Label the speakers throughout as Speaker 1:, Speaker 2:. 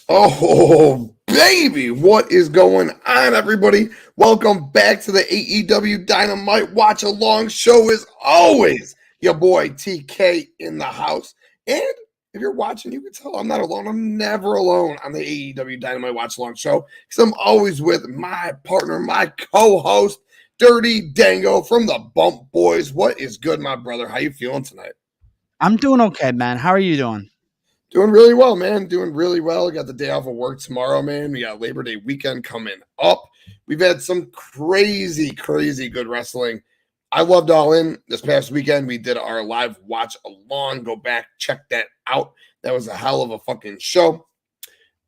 Speaker 1: Oh, baby, what is going on, everybody? Welcome back to the AEW Dynamite Watch Along show. As always, your boy TK in the house. And if you're watching, you can tell I'm not alone. I'm never alone on the AEW Dynamite Watch Along show because I'm always with my partner, my co-host, Dirty Dango from the Bump Boys. What is good, my brother? How you feeling tonight?
Speaker 2: I'm doing okay, man. How are you doing?
Speaker 1: Doing really well, man. Doing really well. Got the day off of work tomorrow, man. We got Labor Day weekend coming up. We've had some crazy good wrestling. I loved All In this past weekend. We did our live watch along. Go back, check that out. That was a hell of a fucking show.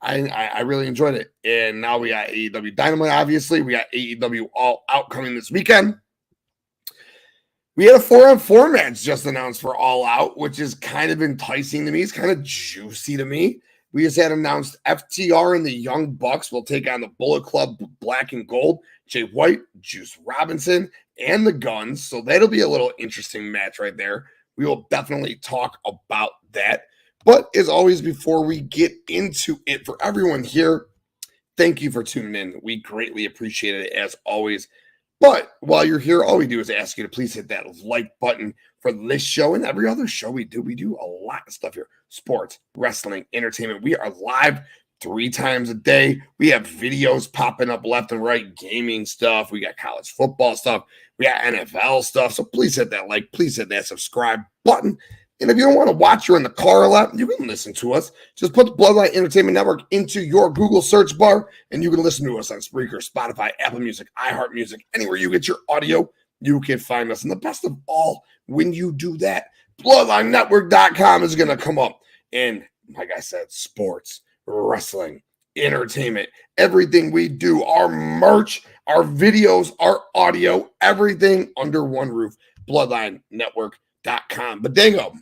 Speaker 1: I really enjoyed it. And now we got AEW Dynamite, obviously. We got AEW All Out coming this weekend. We had a 4-on-4 match just announced for All Out, which is kind of enticing to me. It's kind of juicy to me. We just had announced FTR and the Young Bucks will take on the Bullet Club Black and Gold, Jay White, Juice Robinson, and the Guns. So that'll be a little interesting match right there. We will definitely talk about that. But as always, before we get into it, for everyone here, thank you for tuning in. We greatly appreciate it as always. But while you're here, all we do is ask you to please hit that like button for this show and every other show we do. We do a lot of stuff here. Sports, wrestling, entertainment. We are live 3 times a day. We have videos popping up left and right, gaming stuff. We got college football stuff. We got NFL stuff. So please hit that like. Please hit that subscribe button. And if you don't want to watch, you're in the car a lot, you can listen to us. Just put the Bloodline Entertainment Network into your Google search bar, and you can listen to us on Spreaker, Spotify, Apple Music, iHeartMusic, anywhere you get your audio, you can find us. And the best of all, when you do that, BloodlineNetwork.com is going to come up. And like I said, sports, wrestling, entertainment, everything we do, our merch, our videos, our audio, everything under one roof, BloodlineNetwork.com. But Dango,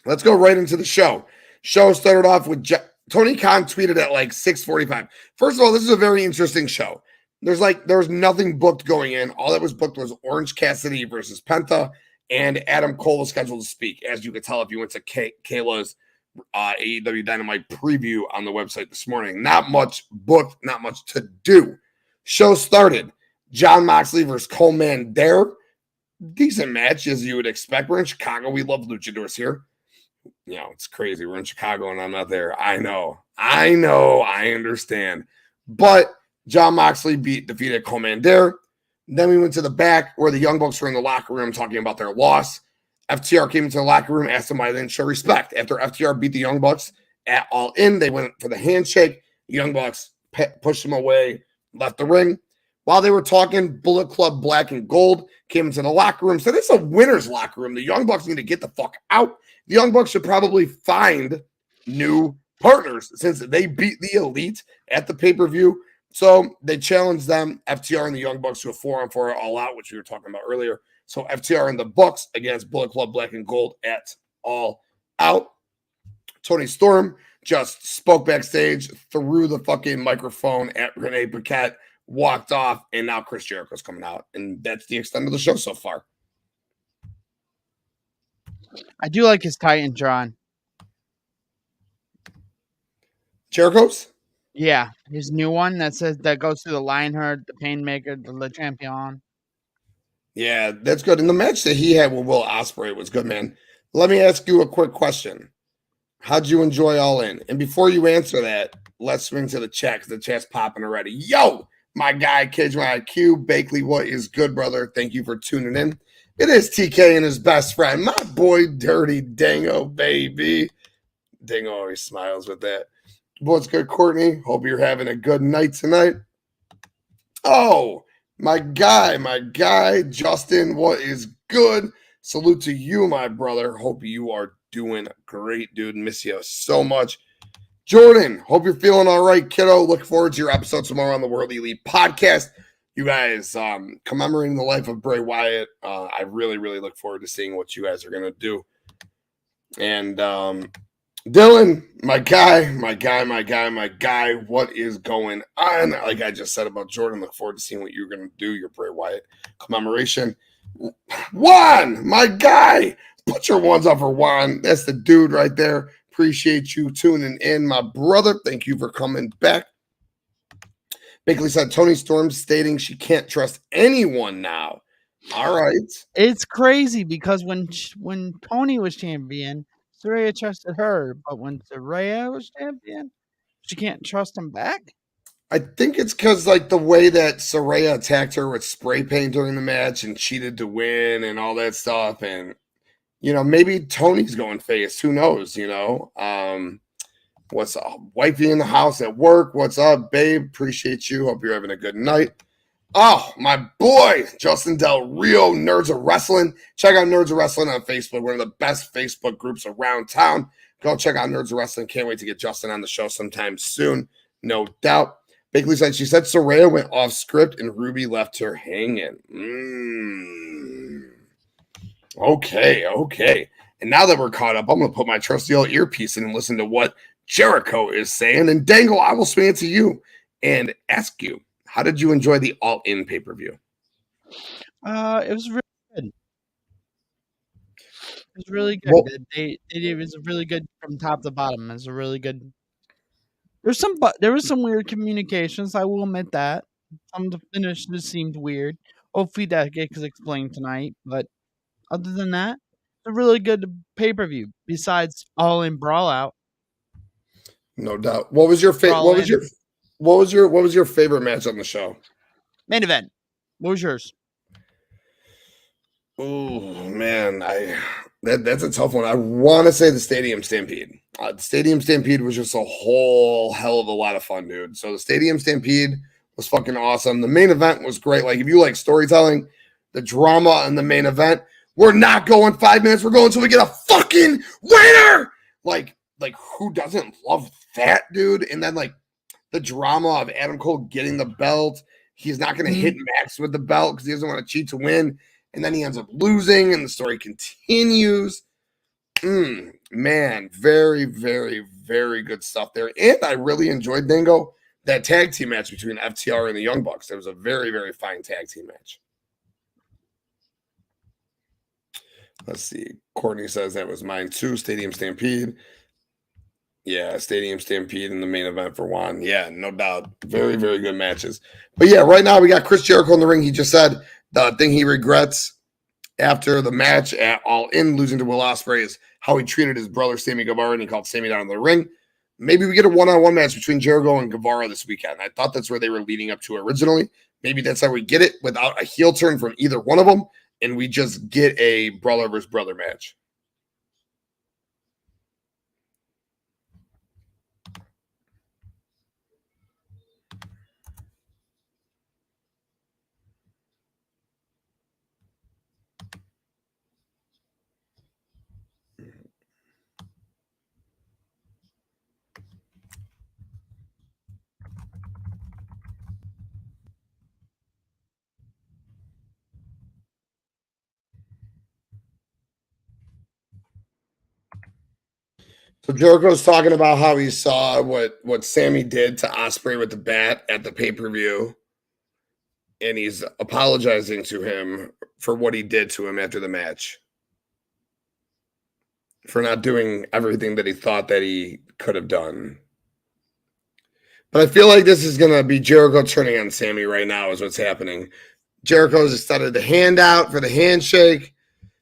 Speaker 1: let's go right into the show. Show started off with TonyKhan tweeted at like 6:45. First of all, this is a very interesting show. There's nothing booked going in. All that was booked was Orange Cassidy versus Penta, and AdamCole was scheduled to speak. As you could tell if you went to Kayla's AEW Dynamite preview on the website this morning. Not much booked, not much to do. Show started. JonMoxley versus Coleman Dare. Decent match, as you would expect. We're in Chicago. We love luchadors here. You know, it's crazy. We're in Chicago and I'm not there. I know. I understand. But Jon Moxley defeated Coleman Dare. Then we went to the back where the Young Bucks were in the locker room talking about their loss. FTR came into the locker room, asked them why they didn't show respect. After FTR beat the Young Bucks at All In, they went for the handshake. The Young Bucks pushed them away, left the ring. While they were talking, Bullet Club Black and Gold came into the locker room. So this is a winner's locker room. The Young Bucks need to get the fuck out. The Young Bucks should probably find new partners since they beat the Elite at the pay-per-view. So they challenged them, FTR and the Young Bucks, to a 4-on-4 All Out, which we were talking about earlier. So FTR and the Bucks against Bullet Club Black and Gold at All Out. Tony Storm just spoke backstage, threw the fucking microphone at Renee Paquette, walked off, and now ChrisJericho's coming out. And that's the extent of the show so far.
Speaker 2: I do like his Titantron.
Speaker 1: Jericho's?
Speaker 2: Yeah, his new one that goes through the Lionheart, the Painmaker, the Le Champion.
Speaker 1: Yeah, that's good. And the match that he had with Will Ospreay was good, man. Let me ask you a quick question. How'd you enjoy All In? And before you answer that, let's swing to the chat because the chat's popping already. Yo, my guy, Cage My IQ, Bakley, what is good, brother? Thank you for tuning in. It is TK and his best friend, my boy, Dirty Dango, baby. Dango always smiles with that. What's good, Courtney? Hope you're having a good night tonight. Oh, my guy, Justin, what is good? Salute to you, my brother. Hope you are doing great, dude. Miss you so much. Jordan, hope you're feeling all right, kiddo. Look forward to your episode tomorrow on the World Elite podcast. You guys commemorating the life of Bray Wyatt. I really look forward to seeing what you guys are going to do. And Dylan, my guy, what is going on? Like I just said about Jordan, look forward to seeing what you're going to do, your Bray Wyatt commemoration. Juan, my guy, put your ones up for Juan. That's the dude right there. Appreciate you tuning in, my brother. Thank you for coming back. Basically said Tony Storm stating she can't trust anyone now. All right.
Speaker 2: It's crazy because when Tony was champion, Saraya trusted her, but when Saraya was champion, she can't trust him back.
Speaker 1: I think it's because like the way that Saraya attacked her with spray paint during the match and cheated to win and all that stuff. And, you know, maybe Tony's going face. Who knows, you know? What's up? Wifey in the house at work. What's up, babe? Appreciate you. Hope you're having a good night. Oh, my boy, Justin Del Rio, Nerds of Wrestling. Check out Nerds of Wrestling on Facebook, one of the best Facebook groups around town. Go check out Nerds of Wrestling. Can't wait to get Justin on the show sometime soon, no doubt. Bakley said, she said Saraya went off script and Ruby left her hanging. Okay. And now that we're caught up, I'm going to put my trusty old earpiece in and listen to what Jericho is saying. And Dangle, I will swing it to you and ask you, how did you enjoy the All In pay-per-view?
Speaker 2: It was really good. It was really good. Well, it was really good from top to bottom. It was a really good. There was some weird communications. I will admit that. Some of the finish just seemed weird. Hopefully that gets explained tonight. But other than that, it's a really good pay-per-view. Besides All In Brawl Out.
Speaker 1: No doubt. What was your favorite? What was your favorite match on the show?
Speaker 2: Main event. What was yours?
Speaker 1: Oh man, that's a tough one. I want to say the Stadium Stampede. The Stadium Stampede was just a whole hell of a lot of fun, dude. So the Stadium Stampede was fucking awesome. The main event was great. Like if you like storytelling, the drama in the main event, we're not going 5 minutes. We're going until we get a fucking winner. Like who doesn't love that, dude? And then like the drama of AdamCole getting the belt. He's not going to hit Max with the belt because he doesn't want to cheat to win. And then he ends up losing, and the story continues. Man, very, very, very good stuff there. And I really enjoyed, Dingo, that tag team match between FTR and the YoungBucks. That was a very, very fine tag team match. Let's see. Courtney says that was mine too. Stadium Stampede. Yeah, Stadium Stampede in the main event for Juan. Yeah, no doubt. Very, very good matches. But yeah, right now we got ChrisJericho in the ring. He just said the thing he regrets after the match at All In, losing to Will Ospreay, is how he treated his brother, Sammy Guevara, and he called Sammy down in the ring. Maybe we get a one-on-one match between Jericho and Guevara this weekend. I thought that's where they were leading up to originally. Maybe that's how we get it without a heel turn from either one of them, and we just get a brother versus brother match. So Jericho's talking about how he saw what Sammy did to Ospreay with the bat at the pay-per-view, and he's apologizing to him for what he did to him after the match, for not doing everything that he thought that he could have done. But I feel like this is going to be Jericho turning on Sammy right now is what's happening. Jericho's started the hand out for the handshake.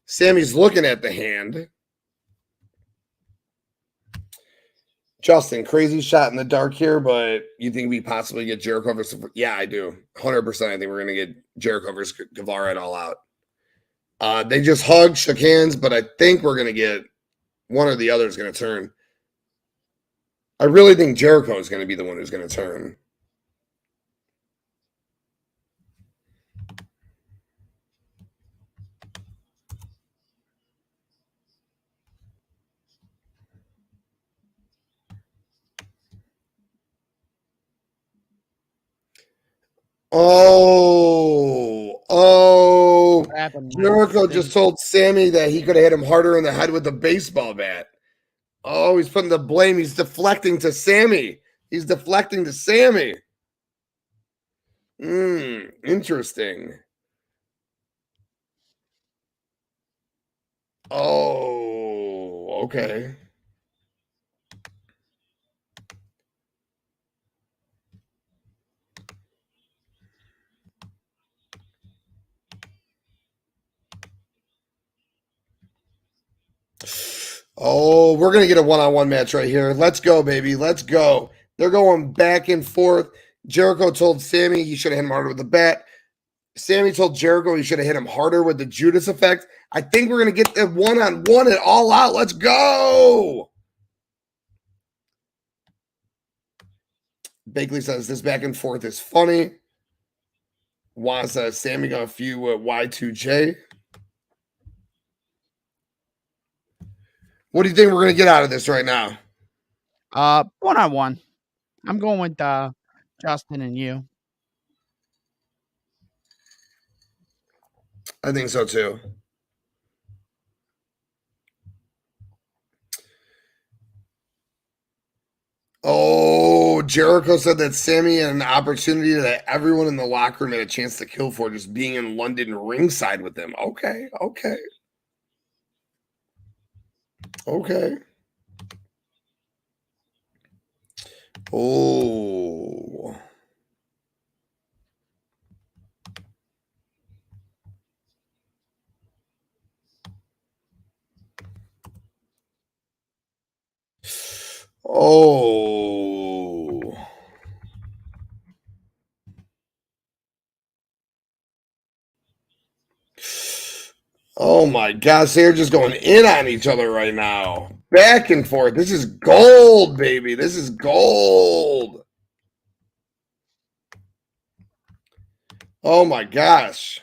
Speaker 1: Sammy's looking at the hand. Justin, crazy shot in the dark here, but you think we possibly get Jericho versus... Yeah, I do. 100%. I think we're going to get Jericho versus Guevara at All Out. They just hugged, shook hands, but I think we're going to get one or the other is going to turn. I really think Jericho is going to be the one who's going to turn. Jericho just told Sammy that he could have hit him harder in the head with the baseball bat. Oh, he's putting the blame. He's deflecting to Sammy. Interesting. Oh, okay. Oh, we're going to get a one-on-one match right here. Let's go, baby. Let's go. They're going back and forth. Jericho told Sammy he should have hit him harder with the bat. Sammy told Jericho he should have hit him harder with the Judas effect. I think we're going to get the one-on-one at All Out. Let's go. Bakley says this back and forth is funny. Juan says Sammy got a few Y2J. What do you think we're going to get out of this right now?
Speaker 2: One-on-one. I'm going with Justin and you.
Speaker 1: I think so too. Oh, Jericho said that Sammy had an opportunity that everyone in the locker room had a chance to kill for just being in London ringside with them. Okay. Oh. Oh. Oh my gosh, they're just going in on each other right now. Back and forth. This is gold, baby. This is gold. Oh my gosh.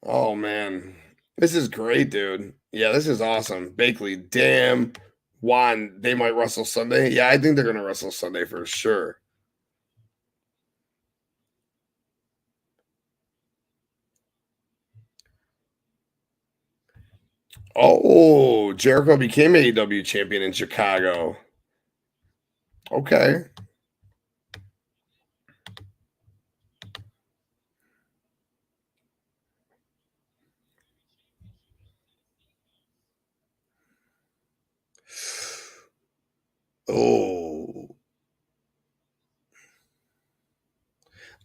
Speaker 1: Oh man. This is great, dude. Yeah, this is awesome. Bakley, damn. Juan, they might wrestle Sunday. Yeah, I think they're gonna wrestle Sunday for sure. Oh, Jericho became AEW champion in Chicago. Okay. Oh.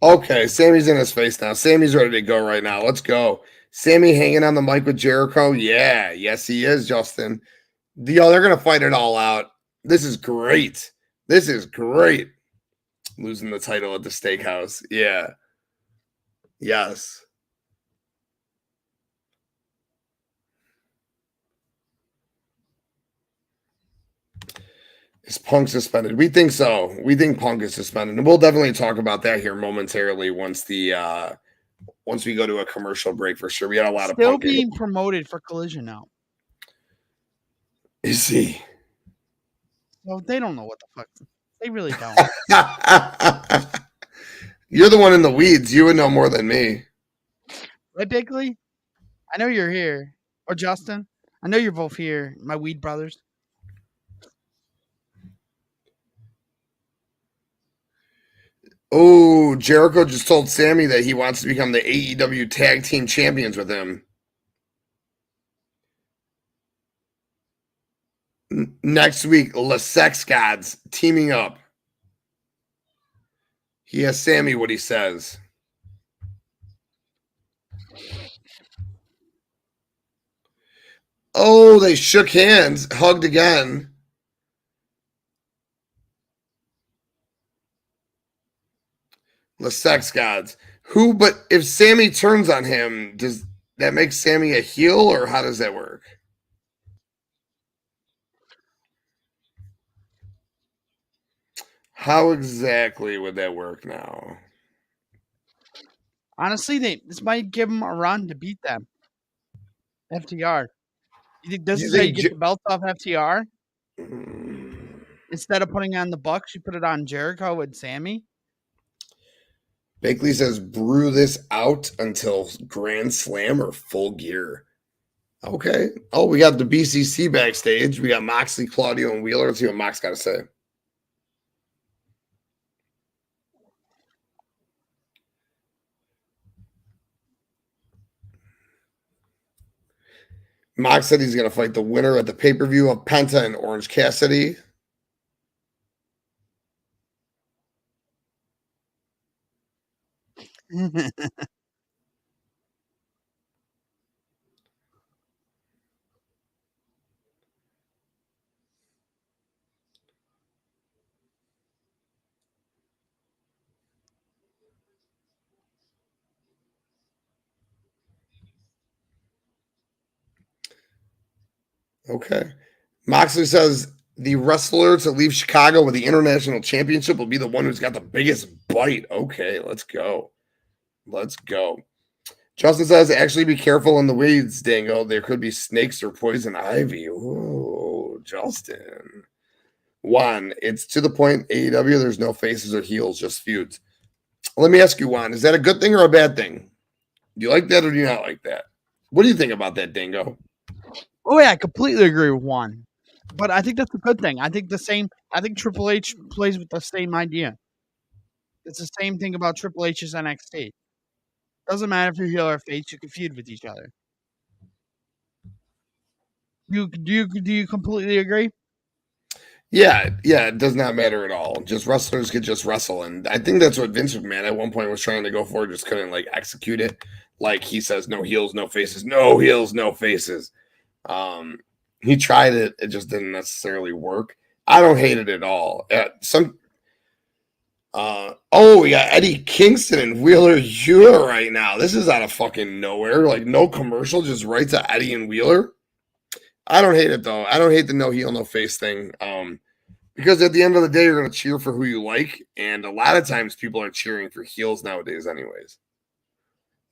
Speaker 1: Okay, Sammy's in his face now. Sammy's ready to go right now. Let's go. Sammy hanging on the mic with Jericho. Yeah, yes, he is, Justin. Yo, they're going to fight it all out. This is great. This is great. Losing the title at the steakhouse. Yeah. Yes. Is Punk suspended? We think so. We think Punk is suspended. And we'll definitely talk about that here momentarily once we go to a commercial break for sure. We got a lot of
Speaker 2: Still
Speaker 1: Punk
Speaker 2: being promoted for Collision now.
Speaker 1: Is he?
Speaker 2: Well, they don't know what the fuck. They really don't.
Speaker 1: You're the one in the weeds. You would know more than me.
Speaker 2: Right, Bigley? I know you're here. Or Justin. I know you're both here, my weed brothers.
Speaker 1: Oh, Jericho just told Sammy that he wants to become the AEW Tag Team Champions with him. Next week, the Sex Gods teaming up. He asks Sammy what he says. Oh, they shook hands, hugged again. The Sex Gods. But if Sammy turns on him, does that make Sammy a heel, or how does that work? How exactly would that work now?
Speaker 2: Honestly, this might give them a run to beat them. FTR. You think this is how you get the belt off FTR? Instead of putting on the Bucks, you put it on Jericho and Sammy?
Speaker 1: Bakley says, brew this out until Grand Slam or Full Gear. Okay. Oh, we got the BCC backstage. We got Moxley, Claudio, and Wheeler. Let's see what Mox got to say. Mox said he's going to fight the winner at the pay-per-view of Penta and Orange Cassidy. Okay. Moxley says the wrestler to leave Chicago with the international championship will be the one who's got the biggest bite. Okay, let's go. Let's go. Justin says, actually be careful in the weeds, Dango. There could be snakes or poison ivy. Oh, Justin. Juan, it's to the point, AEW, there's no faces or heels, just feuds. Let me ask you, Juan, is that a good thing or a bad thing? Do you like that or do you not like that? What do you think about that, Dango?
Speaker 2: Oh yeah, I completely agree with Juan. But I think that's a good thing. I think Triple H plays with the same idea. It's the same thing about Triple H's NXT. Doesn't matter if you're heel or face, you can feud with each other. Do you completely agree?
Speaker 1: Yeah, it does not matter at all. Just wrestlers could just wrestle. And I think that's what Vince McMahon at one point was trying to go for, just couldn't like execute it. Like he says, no heels, no faces, no heels, no faces. He tried it, it just didn't necessarily work. I don't hate it at all. We got Eddie Kingston and Wheeler Yuta right now. This is out of fucking nowhere. Like no commercial, just right to Eddie and Wheeler. I don't hate it though. I don't hate the no heel, no face thing. Because at the end of the day, you're going to cheer for who you like. And a lot of times people are cheering for heels nowadays anyways.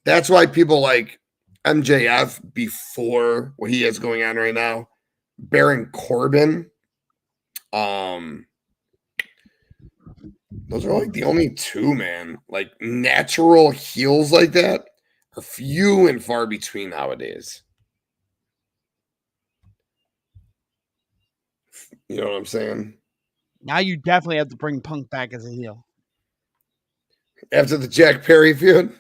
Speaker 1: That's why people like MJF before what he has going on right now. Baron Corbin. Those are like the only two, man. Like natural heels like that are few and far between nowadays. You know what I'm saying?
Speaker 2: Now you definitely have to bring Punk back as a heel.
Speaker 1: After the JackPerry feud?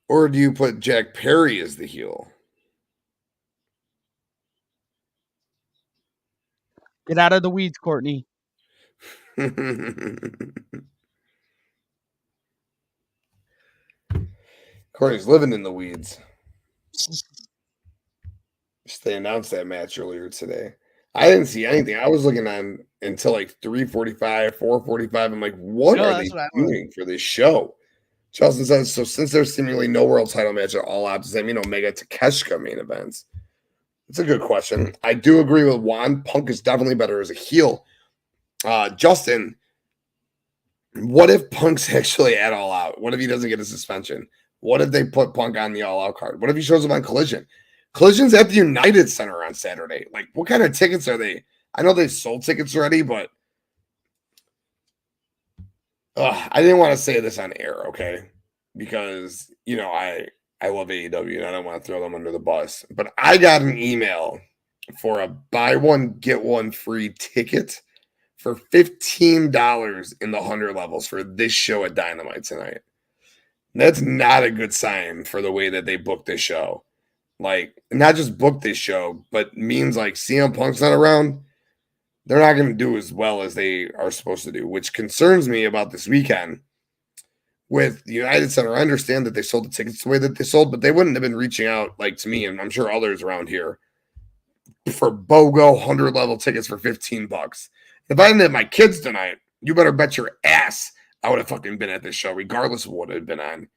Speaker 1: Or do you put JackPerry as the heel?
Speaker 2: Get out of the weeds, Courtney.
Speaker 1: Courtney's living in the weeds. They announced that match earlier today. I didn't see anything. I was looking on until like 3:45, 4:45. I'm like, what are they doing for this show? Justin says, so since there's seemingly no world title match at All Out, does that mean Omega Takeshita main events? It's a good question. I do agree with Juan. Punk is definitely better as a heel. Justin, what if Punk's actually at All Out? What if he doesn't get a suspension? What if they put Punk on the All Out card? What if he shows up on Collision? Collision's at the United Center on Saturday. Like, what kind of tickets are they? I know they've sold tickets already, but I didn't want to say this on air, okay? Because, you know, I love AEW and I don't want to throw them under the bus. But I got an email for a buy one, get one free ticket for $15 in the 100 levels for this show at Dynamite tonight. That's not a good sign for the way that they booked this show. Like, not just book this show, but means like CMPunk's not around. They're not going to do as well as they are supposed to do, which concerns me about this weekend. With the United Center, I understand that they sold the tickets the way that they sold, but they wouldn't have been reaching out like to me, and I'm sure others around here, for BOGO 100 level tickets for $15. If I didn't have my kids tonight, you better bet your ass I would have fucking been at this show, regardless of what it had been on.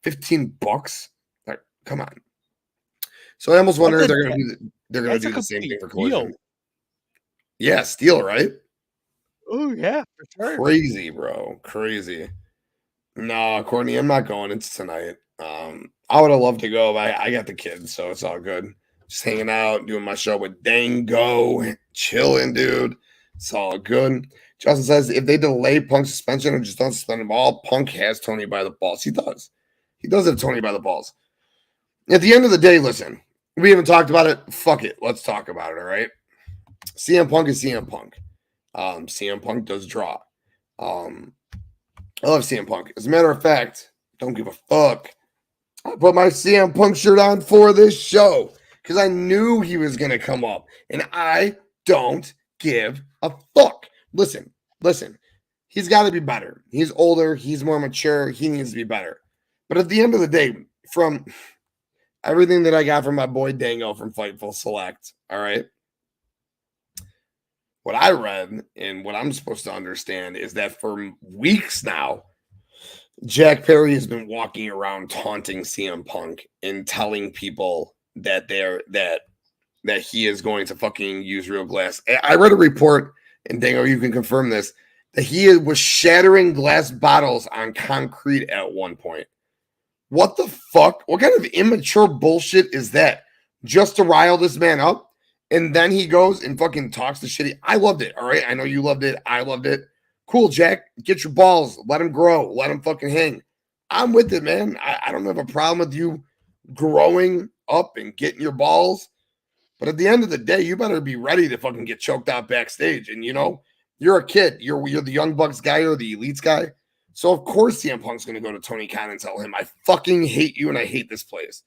Speaker 1: $15? Like, come on. So I almost wonder if they're gonna do the same thing for Collision. Yeah, Steel, right?
Speaker 2: Oh yeah, for sure.
Speaker 1: Crazy, bro. Crazy. No, Courtney, I'm not going. It's tonight. I would have loved to go, but I got the kids, so it's all good. Just hanging out, doing my show with Dango, chilling, dude. It's all good. Justin says if they delay Punk's suspension or just don't suspend him all, Punk has Tony by the balls. He does. He does have Tony by the balls. At the end of the day, listen, we haven't talked about it. Fuck it. Let's talk about it, all right? CM Punk is CM Punk. CM Punk does draw. I love CM Punk. As a matter of fact, don't give a fuck. I put my CM Punk shirt on for this show because I knew he was going to come up, and I don't give a fuck. Listen. he's got to be better. He's older. He's more mature. He needs to be better. But at the end of the day, from everything that I got from my boy Dango from Fightful Select, all right, what I read and what I'm supposed to understand is that for weeks now, JackPerry has been walking around taunting CMPunk and telling people that that he is going to fucking use real glass. I read a report, and Dango, you can confirm this, that he was shattering glass bottles on concrete at one point. What the fuck? What kind of immature bullshit is that? Just to rile this man up? And then he goes and fucking talks to shitty. I loved it, all right? I know you loved it. I loved it. Cool, Jack. Get your balls. Let him grow. Let him fucking hang. I'm with it, man. I don't have a problem with you growing up and getting your balls. But at the end of the day, you better be ready to fucking get choked out backstage. And, you know, you're a kid. You're the YoungBucks guy or the Elites guy. So, of course, CM Punk's going to go to TonyKhan and tell him, I fucking hate you and I hate this place.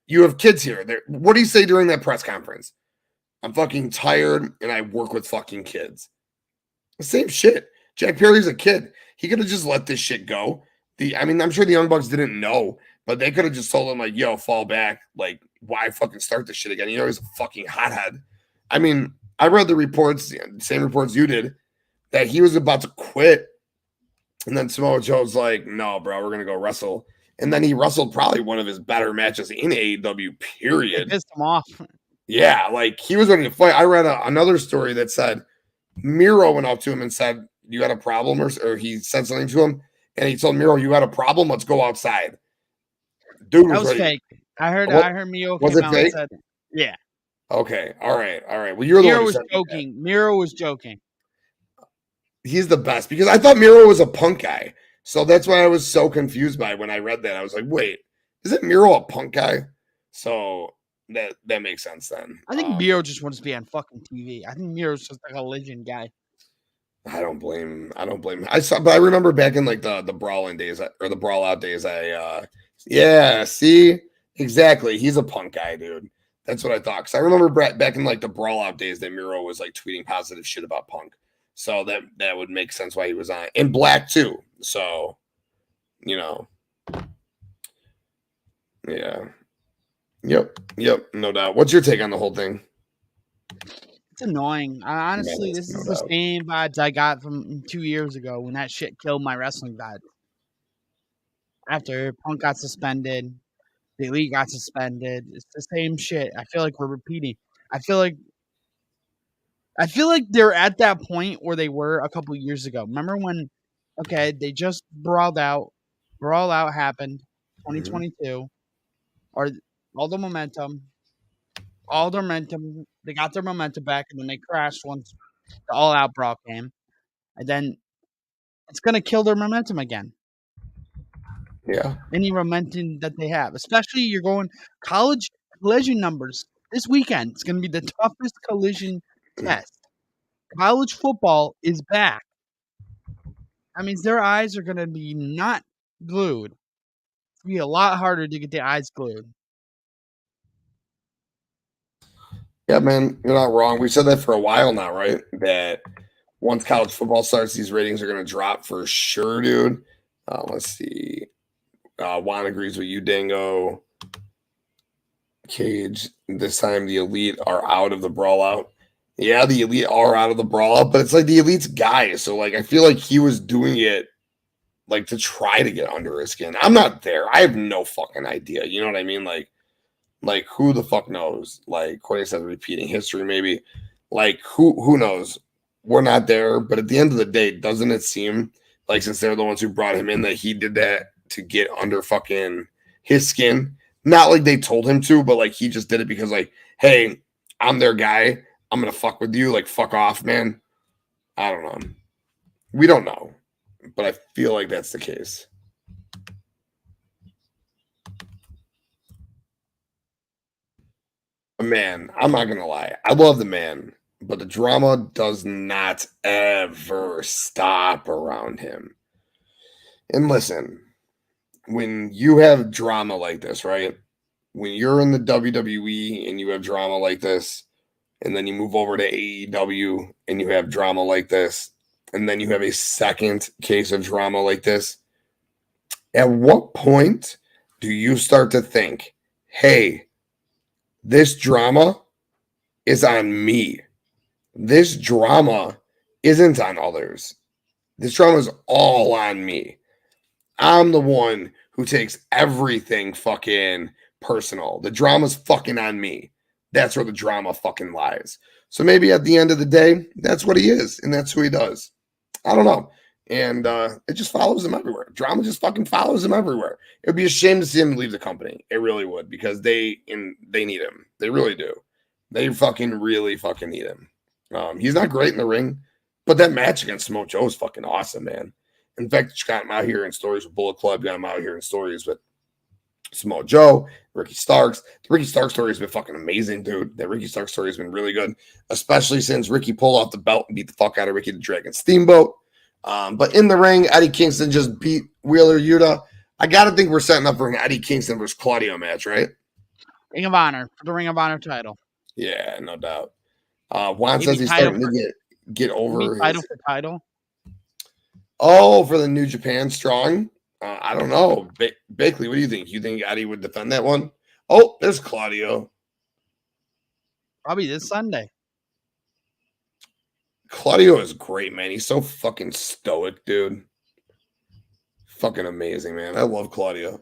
Speaker 1: You have kids here. What do you say during that press conference? I'm fucking tired and I work with fucking kids. The same shit. JackPerry's a kid. He could have just let this shit go. I'm sure the Young Bucks didn't know, but they could have just told him, like, yo, fall back. Like, why fucking start this shit again? You know, he's a fucking hothead. I mean, I read the reports, the same reports you did, that he was about to quit. And then SamoaJoe's like, no, bro, we're going to go wrestle. And then he wrestled probably one of his better matches in AEW, period.
Speaker 2: It pissed him off.
Speaker 1: Yeah, like, he was ready to fight. I read another story that said Miro went up to him and said, you got a problem? Or he said something to him. And he told Miro, you got a problem? Let's go outside. Dude
Speaker 2: was
Speaker 1: ready.
Speaker 2: Fake. I heard Miro
Speaker 1: was
Speaker 2: came
Speaker 1: it
Speaker 2: out
Speaker 1: fake?
Speaker 2: and said, yeah.
Speaker 1: Okay, all right. Well, you're the
Speaker 2: Miro
Speaker 1: one who
Speaker 2: was
Speaker 1: said
Speaker 2: joking. Miro was joking.
Speaker 1: He's the best because I thought Miro was a Punk guy. So that's why I was so confused by when I read that. I was like, wait, isn't Miro a Punk guy? So that makes sense then.
Speaker 2: I think Miro just wants to be on fucking TV. I think Miro's just like a legend guy.
Speaker 1: I don't blame him. But I remember back in like the Brawl In days or the Brawl Out days. Yeah, see, exactly. He's a Punk guy, dude. That's what I thought. Because I remember back in like the Brawl Out days that Miro was like tweeting positive shit about Punk. So that would make sense why he was on it. And Black too. So, you know. Yeah. Yep, no doubt. What's your take on the whole thing?
Speaker 2: It's annoying. Honestly, this is the same vibes I got from 2 years ago when that shit killed my wrestling vibe. After Punk got suspended, the Elite got suspended. It's the same shit. I feel like we're repeating. I feel like they're at that point where they were a couple years ago. Remember when? Okay, they just brawled out. Brawl Out happened, 2022, or all the momentum. They got their momentum back, and then they crashed once the All Out Brawl came, and then it's gonna kill their momentum again.
Speaker 1: Yeah.
Speaker 2: Any momentum that they have, especially you're going college collision numbers this weekend. It's gonna be the toughest collision test. College football is back. That means their eyes are gonna be not glued. It's gonna be a lot harder to get the eyes glued.
Speaker 1: Yeah, man, you're not wrong. We said that for a while now, right? That once college football starts, these ratings are going to drop for sure, dude. Let's see. Juan agrees with you, Dango. Cage. This time the Elite are out of the Brawl Out. Yeah, the Elite are out of the Brawl Out, but it's like the Elite's guy. So, like, I feel like he was doing it, like, to try to get under his skin. I'm not there. I have no fucking idea. You know what I mean? Like, who the fuck knows? Like, Corey said, repeating history, maybe. Like, who knows? We're not there. But at the end of the day, doesn't it seem like since they're the ones who brought him in that he did that to get under fucking his skin? Not like they told him to, but like he just did it because like, hey, I'm their guy. I'm going to fuck with you. Like, fuck off, man. I don't know. We don't know. But I feel like that's the case. Man, I'm not gonna lie. I love the man, but the drama does not ever stop around him. And listen, when you have drama like this, right? When you're in the WWE and you have drama like this, and then you move over to AEW and you have drama like this, and then you have a second case of drama like this, at what point do you start to think, hey, this drama is on me? This drama isn't on others. This drama is all on me. I'm the one who takes everything fucking personal. The drama's fucking on me. That's where the drama fucking lies. So maybe at the end of the day, that's what he is, and that's who he does. I don't know. And it just follows him everywhere. Drama just fucking follows him everywhere. It would be a shame to see him leave the company. It really would, because they need him. They really do. They fucking really fucking need him. He's not great in the ring, but that match against SamoaJoe is fucking awesome, man. In fact, just got him out here in stories with Bullet Club, got him out here in stories with SamoaJoe, Ricky Starks. The Ricky Starks story has been fucking amazing, dude. That Ricky Starks story has been really good, especially since Ricky pulled off the belt and beat the fuck out of Ricky the Dragon Steamboat. But in the ring, Eddie Kingston just beat Wheeler Yuta. I gotta think we're setting up for an Eddie Kingston versus Claudio match, right?
Speaker 2: Ring of Honor for the Ring of Honor title.
Speaker 1: Yeah, no doubt. Juan says he's starting to get over
Speaker 2: title for title.
Speaker 1: Oh, for the New Japan Strong? I don't know. Bakley, what do you think? You think Eddie would defend that one? Oh, there's Claudio.
Speaker 2: Probably this Sunday.
Speaker 1: Claudio is great, man. He's so fucking stoic, dude. Fucking amazing, man. I love Claudio.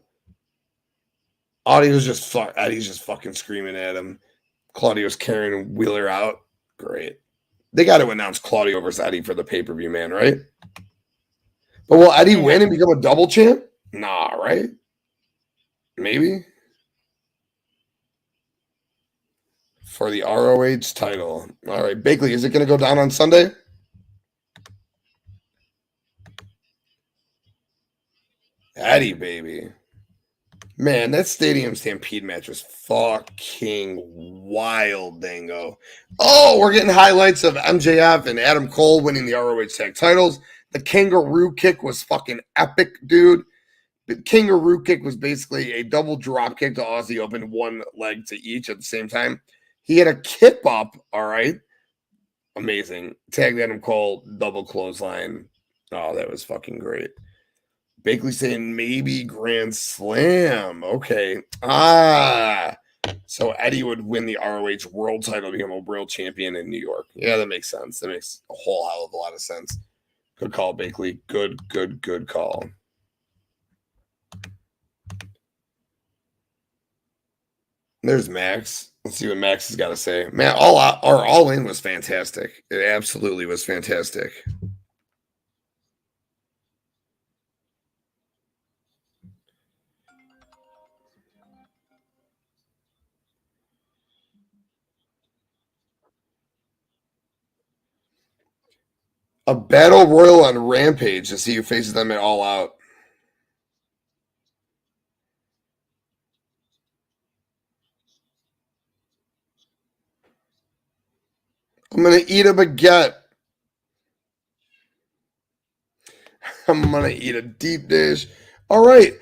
Speaker 1: Eddie's just fucking screaming at him. Claudio's carrying Wheeler out. Great. They got to announce Claudio versus Eddie for the pay-per-view, man, right? But will Eddie win and become a double champ? Nah, right? Maybe. For the ROH title. All right, Bakley, is it going to go down on Sunday? Eddie, baby. Man, that Stadium Stampede match was fucking wild, Dango. Oh, we're getting highlights of MJF and AdamCole winning the ROH tag titles. The kangaroo kick was fucking epic, dude. The kangaroo kick was basically a double drop kick to Aussie Open, one leg to each at the same time. He had a kip up, all right. Amazing. Tagged AdamCole, double clothesline. Oh, that was fucking great. Bakley saying maybe Grand Slam. Okay. So Eddie would win the ROH world title, become a world champion in New York. Yeah, that makes sense. That makes a whole hell of a lot of sense. Good call, Bakley. Good call. There's Max. Let's see what Max has got to say. Man, All In was fantastic. It absolutely was fantastic. A battle royal on Rampage to see who faces them at All Out. I'm going to eat a baguette. I'm going to eat a deep dish. All right.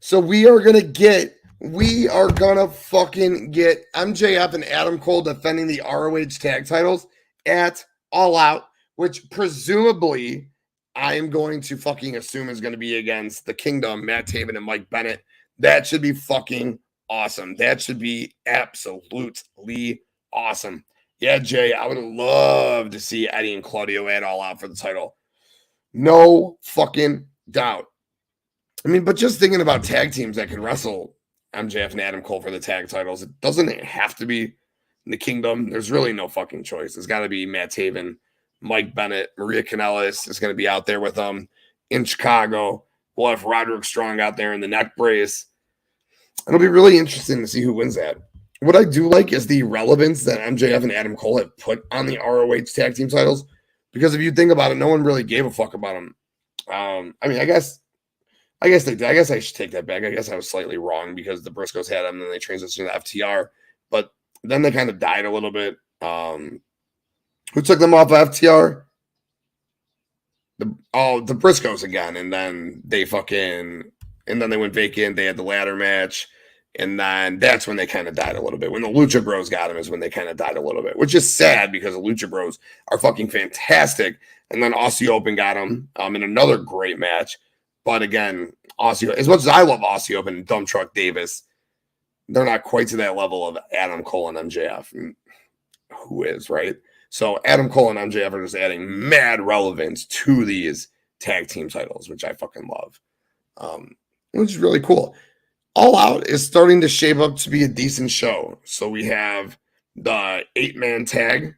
Speaker 1: So we are going to fucking get MJF and AdamCole defending the ROH tag titles at All Out, which presumably I am going to fucking assume is going to be against the Kingdom, Matt Taven and Mike Bennett. That should be fucking awesome. That should be absolutely awesome. Yeah, Jay, I would love to see Eddie and Claudio at All Out for the title. No fucking doubt. I mean, but just thinking about tag teams that can wrestle MJF and AdamCole for the tag titles, it doesn't have to be the Kingdom. There's really no fucking choice. It's got to be Matt Taven, Mike Bennett, Maria Kanellis is going to be out there with them in Chicago. We'll have Roderick Strong out there in the neck brace. It'll be really interesting to see who wins that. What I do like is the relevance that MJF and AdamCole have put on the ROH tag team titles. Because if you think about it, no one really gave a fuck about them. I mean, I guess they did. I guess I should take that back. I guess I was slightly wrong because the Briscoes had them and then they transitioned to FTR. But then they kind of died a little bit. Who took them off of FTR? The Briscoes again. And then they went vacant. They had the ladder match. And then that's when they kind of died a little bit. When the Lucha Bros got him is when they kind of died a little bit, which is sad because the Lucha Bros are fucking fantastic. And then Aussie Open got him in another great match. But again, Aussie, as much as I love Aussie Open and Dump Truck Davis, they're not quite to that level of AdamCole and MJF. Who is, right? So AdamCole and MJF are just adding mad relevance to these tag team titles, which I fucking love. Which is really cool. All Out is starting to shape up to be a decent show. So we have the 8-man tag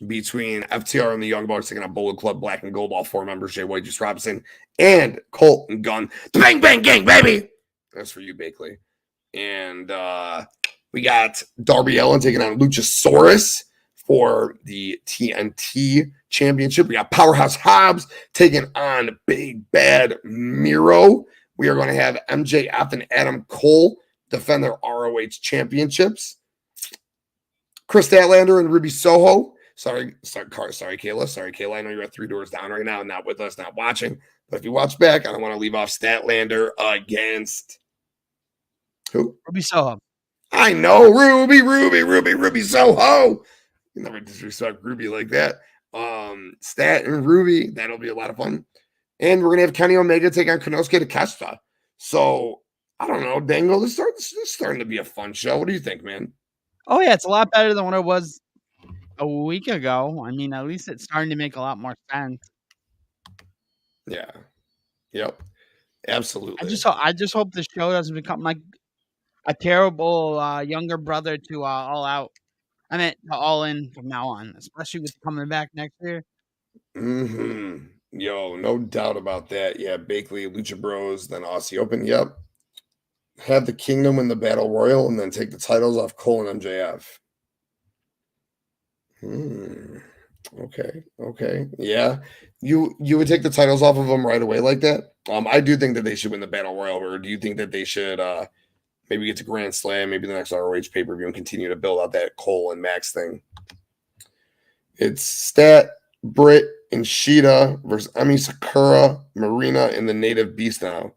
Speaker 1: between FTR and the Young Bucks taking on Bullet Club, Black and Gold, all 4 members, Jay White, Juice Robinson, and Colt and Gunn. The Bang Bang Gang, baby! That's for you, Bakley. And we got Darby Allin taking on Luchasaurus for the TNT Championship. We got Powerhouse Hobbs taking on Big Bad Miro. We are going to have MJF and Adam Cole defend their ROH championships. Chris Statlander and Ruby Soho. Sorry, Kayla. Sorry, Kayla. I know you're at 3 doors down right now, not with us, not watching. But if you watch back, I don't want to leave off Statlander against who?
Speaker 2: Ruby Soho.
Speaker 1: I know. Ruby Soho. You never disrespect Ruby like that. Stat and Ruby. That'll be a lot of fun. And we're going to have Kenny Omega take on Konosuke Takeshita. So, I don't know, Dangle, this is starting to be a fun show. What do you think, man?
Speaker 2: Oh, yeah, it's a lot better than what it was a week ago. I mean, at least it's starting to make a lot more sense.
Speaker 1: Yeah. Yep. Absolutely.
Speaker 2: I just hope the show doesn't become like a terrible younger brother to All Out. I meant to All In from now on, especially with coming back next year.
Speaker 1: Mm-hmm. Yo, no doubt about that. Yeah, Bakley, Lucha Bros, then Aussie Open. Yep. Have the Kingdom win the Battle Royal and then take the titles off Cole and MJF. Okay. Yeah. You would take the titles off of them right away like that? I do think that they should win the Battle Royal, or do you think that they should maybe get to Grand Slam, maybe the next ROH pay-per-view and continue to build out that Cole and Max thing? It's Stat, Britt, and Sheeta versus Emi Sakura, Marina, and the Native Beast now.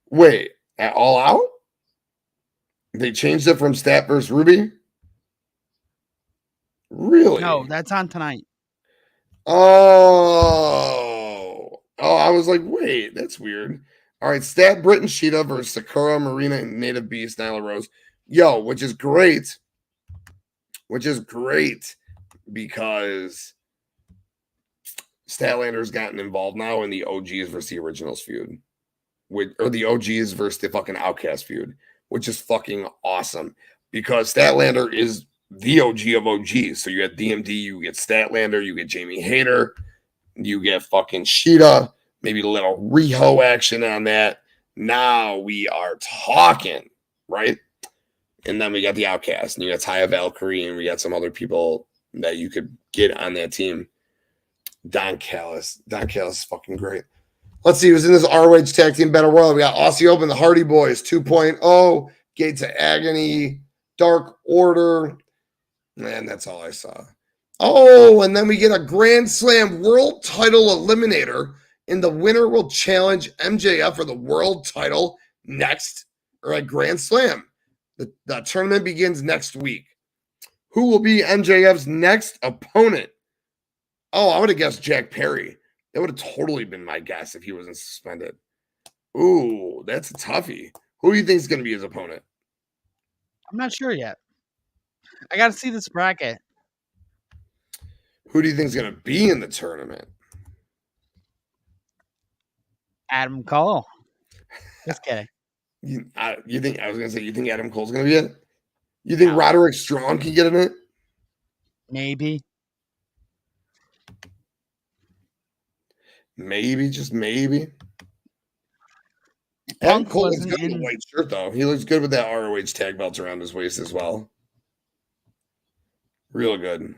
Speaker 1: Wait, at All Out? They changed it from Stat versus Ruby? Really?
Speaker 2: No, that's on tonight.
Speaker 1: Oh, I was like, wait, that's weird. All right, Stat, Britt, and Sheeta versus Sakura, Marina, and Native Beast, Nyla Rose. Yo, which is great. Because Statlander's gotten involved now in the OGs versus the Originals feud. Or the OGs versus the fucking Outcast feud, which is fucking awesome. Because Statlander is the OG of OGs. So you get DMD, you get Statlander, you get Jamie Hayter, you get fucking Sheeta, maybe a little Riho action on that. Now we are talking, right? And then we got the Outcast, and you got Taya Valkyrie, and we got some other people that you could get on that team. Don Callis is fucking great. Let's see who's in this ROH Tag Team Battle Royal. We got Aussie Open, the Hardy Boys 2.0, Gates of Agony, Dark Order. And that's all I saw. Oh, and then we get a Grand Slam World Title Eliminator, and the winner will challenge MJF for the world title next, or at Grand Slam. The tournament begins next week. Who will be MJF's next opponent? Oh, I would have guessed JackPerry. That would have totally been my guess if he wasn't suspended. Ooh, that's a toughie. Who do you think is going to be his opponent?
Speaker 2: I'm not sure yet. I got to see this bracket.
Speaker 1: Who do you think is going to be in the tournament?
Speaker 2: AdamCole. Just kidding.
Speaker 1: You think Adam Cole's going to be in it? You think Roderick Strong can get in it?
Speaker 2: Maybe.
Speaker 1: Maybe, just maybe.
Speaker 2: Punk
Speaker 1: Adam Cole looks
Speaker 2: wasn't
Speaker 1: good in the white shirt, though. He looks good with that ROH tag belt around his waist as well. Real good.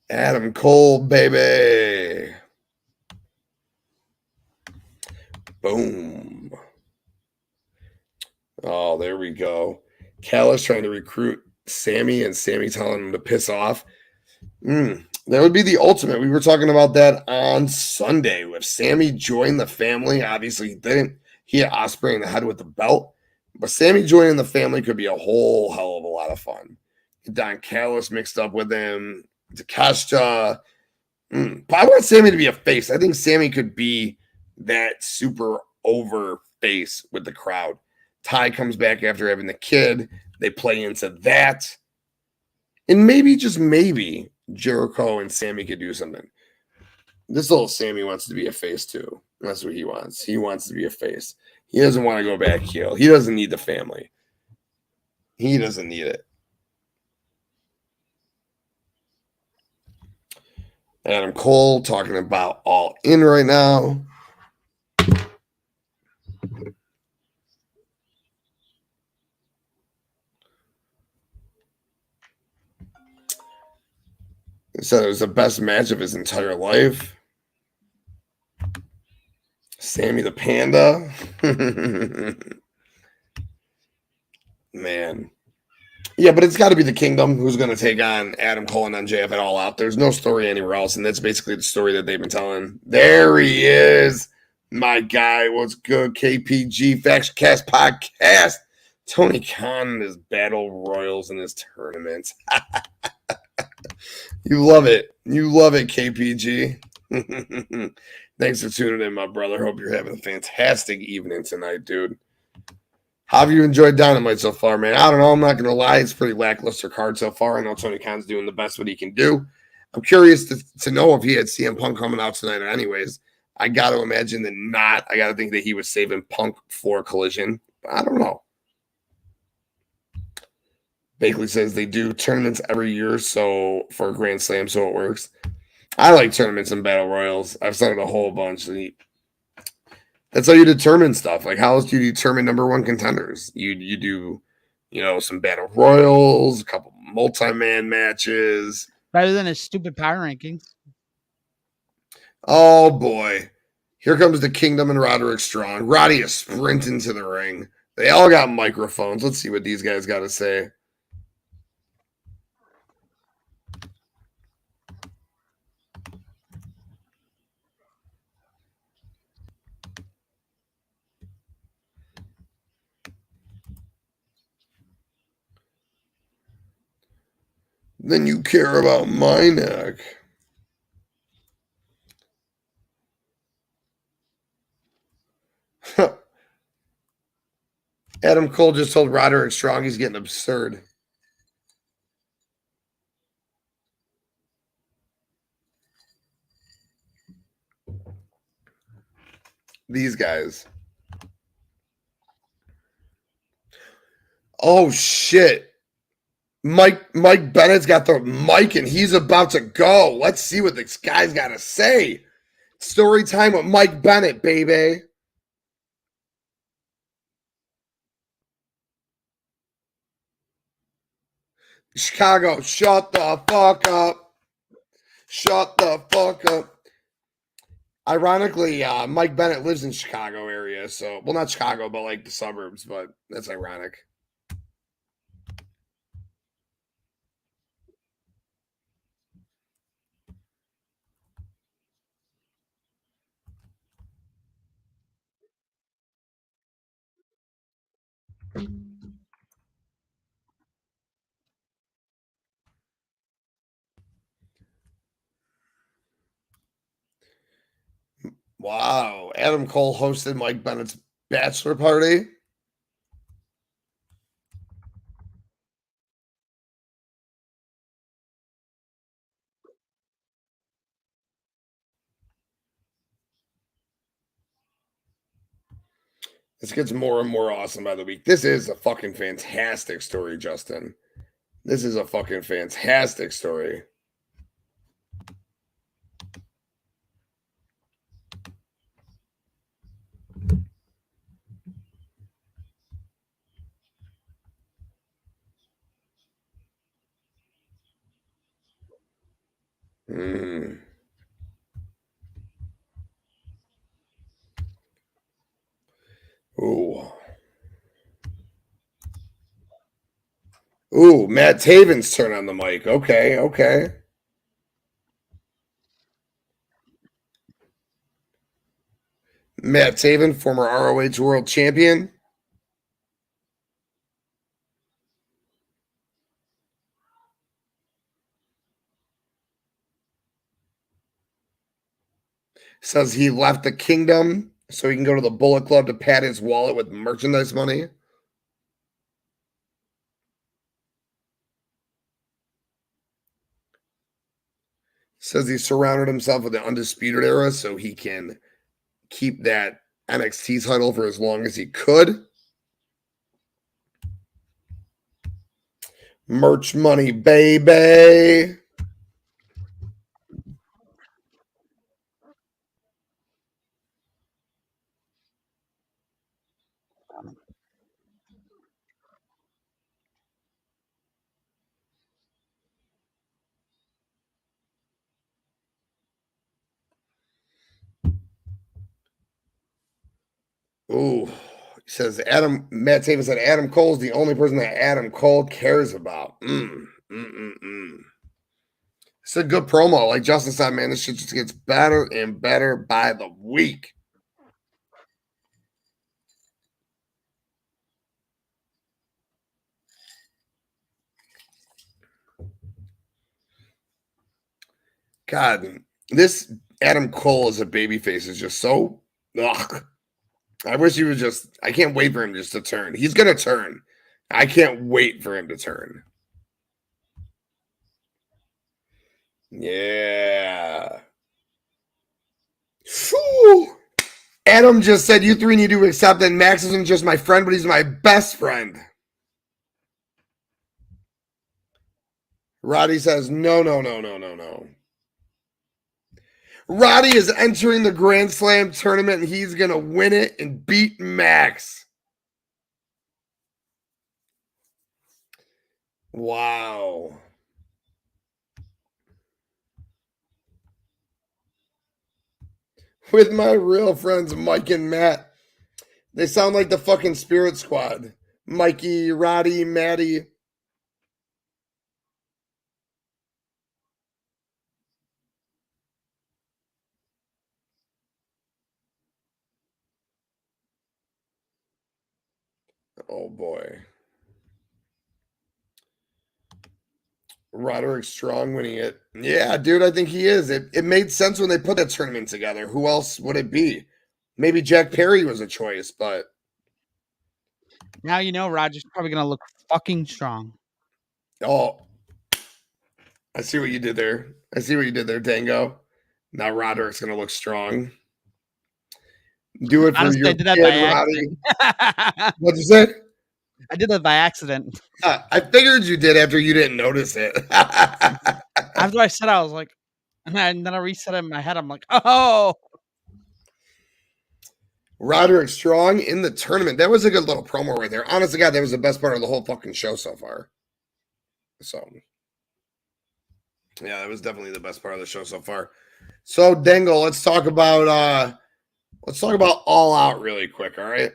Speaker 1: Adam Cole, baby. Boom. Oh, there we go. Callis trying to recruit Sammy and Sammy telling him to piss off. That would be the ultimate. We were talking about that on Sunday. If Sammy joined the family, obviously He hit Ospreay in the head with the belt. But Sammy joining the family could be a whole hell of a lot of fun. Don Callis mixed up with him. Takeshita. But I want Sammy to be a face. I think Sammy could be that super over face with the crowd. Ty comes back after having the kid. They play into that. And maybe, just maybe, Jericho and Sammy could do something. This little Sammy wants to be a face too. That's what he wants. He wants to be a face. He doesn't want to go back heel. He doesn't need the family. He doesn't need it. AdamCole talking about All In right now. He said it was the best match of his entire life. Sammy the Panda. Man. Yeah, but it's got to be the Kingdom who's going to take on AdamCole and MJF at All Out. There's no story anywhere else, and that's basically the story that they've been telling. There he is, my guy. What's good, KPG Faction Cast Podcast? TonyKhan and his battle royals and his tournaments. You love it. You love it, KPG. Thanks for tuning in, my brother. Hope you're having a fantastic evening tonight, dude. How have you enjoyed Dynamite so far, man? I don't know. I'm not going to lie. It's a pretty lackluster card so far. I know Tony Khan's doing the best what he can do. I'm curious to know if he had CMPunk coming out tonight anyways. I got to imagine that not. I got to think that he was saving Punk for Collision. But I don't know. Bakley says they do tournaments every year so for a Grand Slam, so it works. I like tournaments and battle royals. I've said it a whole bunch. That's how you determine stuff. Like, how else do you determine number one contenders? You do, some battle royals, a couple multi-man matches.
Speaker 2: Better than his stupid power rankings.
Speaker 1: Oh, boy. Here comes the Kingdom and Roderick Strong. Roddy is sprinting to the ring. They all got microphones. Let's see what these guys got to say. Then you care about my neck. AdamCole just told Roderick Strong he's getting absurd. These guys. Oh, shit. Mike Bennett's got the mic and he's about to go. Let's see what this guy's got to say. Story time with Mike Bennett, baby. Chicago, shut the fuck up. Shut the fuck up. Ironically, Mike Bennett lives in Chicago area. So, well, not Chicago, but like the suburbs, but that's ironic. Wow. AdamCole hosted Mike Bennett's bachelor party. This gets more and more awesome by the week. This is a fucking fantastic story, Justin. This is a fucking fantastic story. Ooh, Matt Taven's turn on the mic. Okay. Matt Taven, former ROH World Champion. Says he left the kingdom so he can go to the Bullet Club to pad his wallet with merchandise money. Says he surrounded himself with the Undisputed Era so he can keep that NXT title for as long as he could. Merch money, baby. Ooh, he says Matt Taven said AdamCole is the only person that AdamCole cares about. It's a good promo. Like Justin said, man, this shit just gets better and better by the week. God, this AdamCole as a babyface is just so. Ugh. I wish he was just. I can't wait for him just to turn. He's gonna turn. I can't wait for him to turn. Yeah. Whew. Adam just said, you three need to accept that Max isn't just my friend, but he's my best friend. Roddy says, no. Roddy is entering the Grand Slam tournament, and he's going to win it and beat Max. Wow. With my real friends, Mike and Matt. They sound like the fucking Spirit Squad. Mikey, Roddy, Maddie. Oh, boy. Roderick Strong winning it. Yeah, dude, I think he is. It made sense when they put that tournament together. Who else would it be? Maybe JackPerry was a choice, but
Speaker 2: Now you know Roger's probably gonna look fucking strong.
Speaker 1: oh, I see what you did there. I see what you did there, Dango. Now Roderick's gonna look strong. Do it for
Speaker 2: Honestly,
Speaker 1: your
Speaker 2: I did that
Speaker 1: kid,
Speaker 2: by
Speaker 1: Roddy.
Speaker 2: accident.
Speaker 1: What'd you say?
Speaker 2: I did that by accident.
Speaker 1: I figured you did after you didn't notice it.
Speaker 2: After I said, I was like, and then I reset it in my head. I'm like, oh.
Speaker 1: Roderick Strong in the tournament. That was a good little promo right there. Honestly, God, that was the best part of the whole fucking show so far. So, yeah, that was definitely the best part of the show so far. So, Dangle, let's talk about All Out really quick. All right,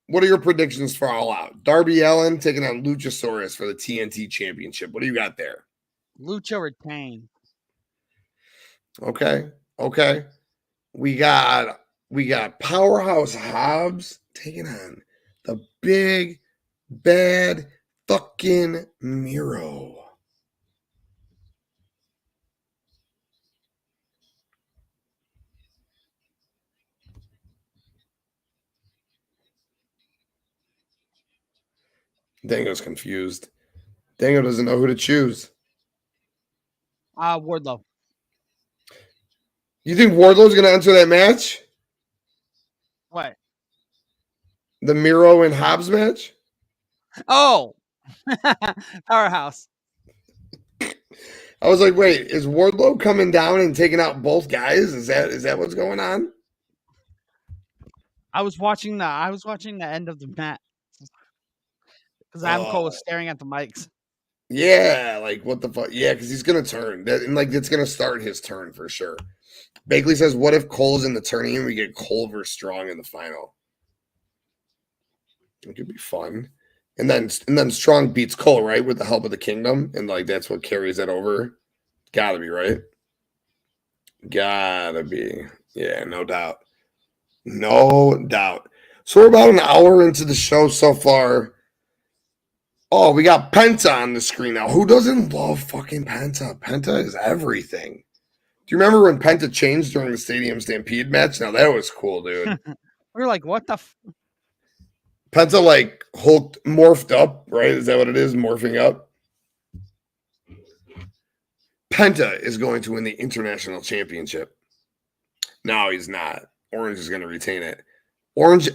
Speaker 1: what are your predictions for All Out? Darby Allin taking on Luchasaurus for the TNT Championship. What do you got there?
Speaker 2: Lucha retain.
Speaker 1: Okay. We got Powerhouse Hobbs taking on the big bad fucking Miro. Dango's confused. Dango doesn't know who to choose.
Speaker 2: Wardlow.
Speaker 1: You think Wardlow's going to enter that match?
Speaker 2: What?
Speaker 1: The Miro and Hobbs match?
Speaker 2: Oh, Powerhouse.
Speaker 1: I was like, wait, is Wardlow coming down and taking out both guys? Is that what's going on?
Speaker 2: I was watching the end of the match because AdamCole was staring at the mics.
Speaker 1: Yeah, like what the fuck? Yeah, because he's gonna turn that, and like it's gonna start his turn for sure. Bakley says, "What if Cole's in the turning and we get Cole versus Strong in the final? It could be fun." And then Strong beats Cole, right, with the help of the Kingdom, and like that's what carries that over. Gotta be right. Gotta be, yeah, no doubt, No doubt. So we're about an hour into the show so far. Oh, we got Penta on the screen now. Who doesn't love fucking Penta? Penta is everything. Do you remember when Penta changed during the Stadium Stampede match? Now that was cool, dude.
Speaker 2: We're like, what the?
Speaker 1: Penta like Hulk morphed up, right? Is that what it is? Morphing up. Penta is going to win the International Championship. No, he's not. Orange is going to retain it. Orange,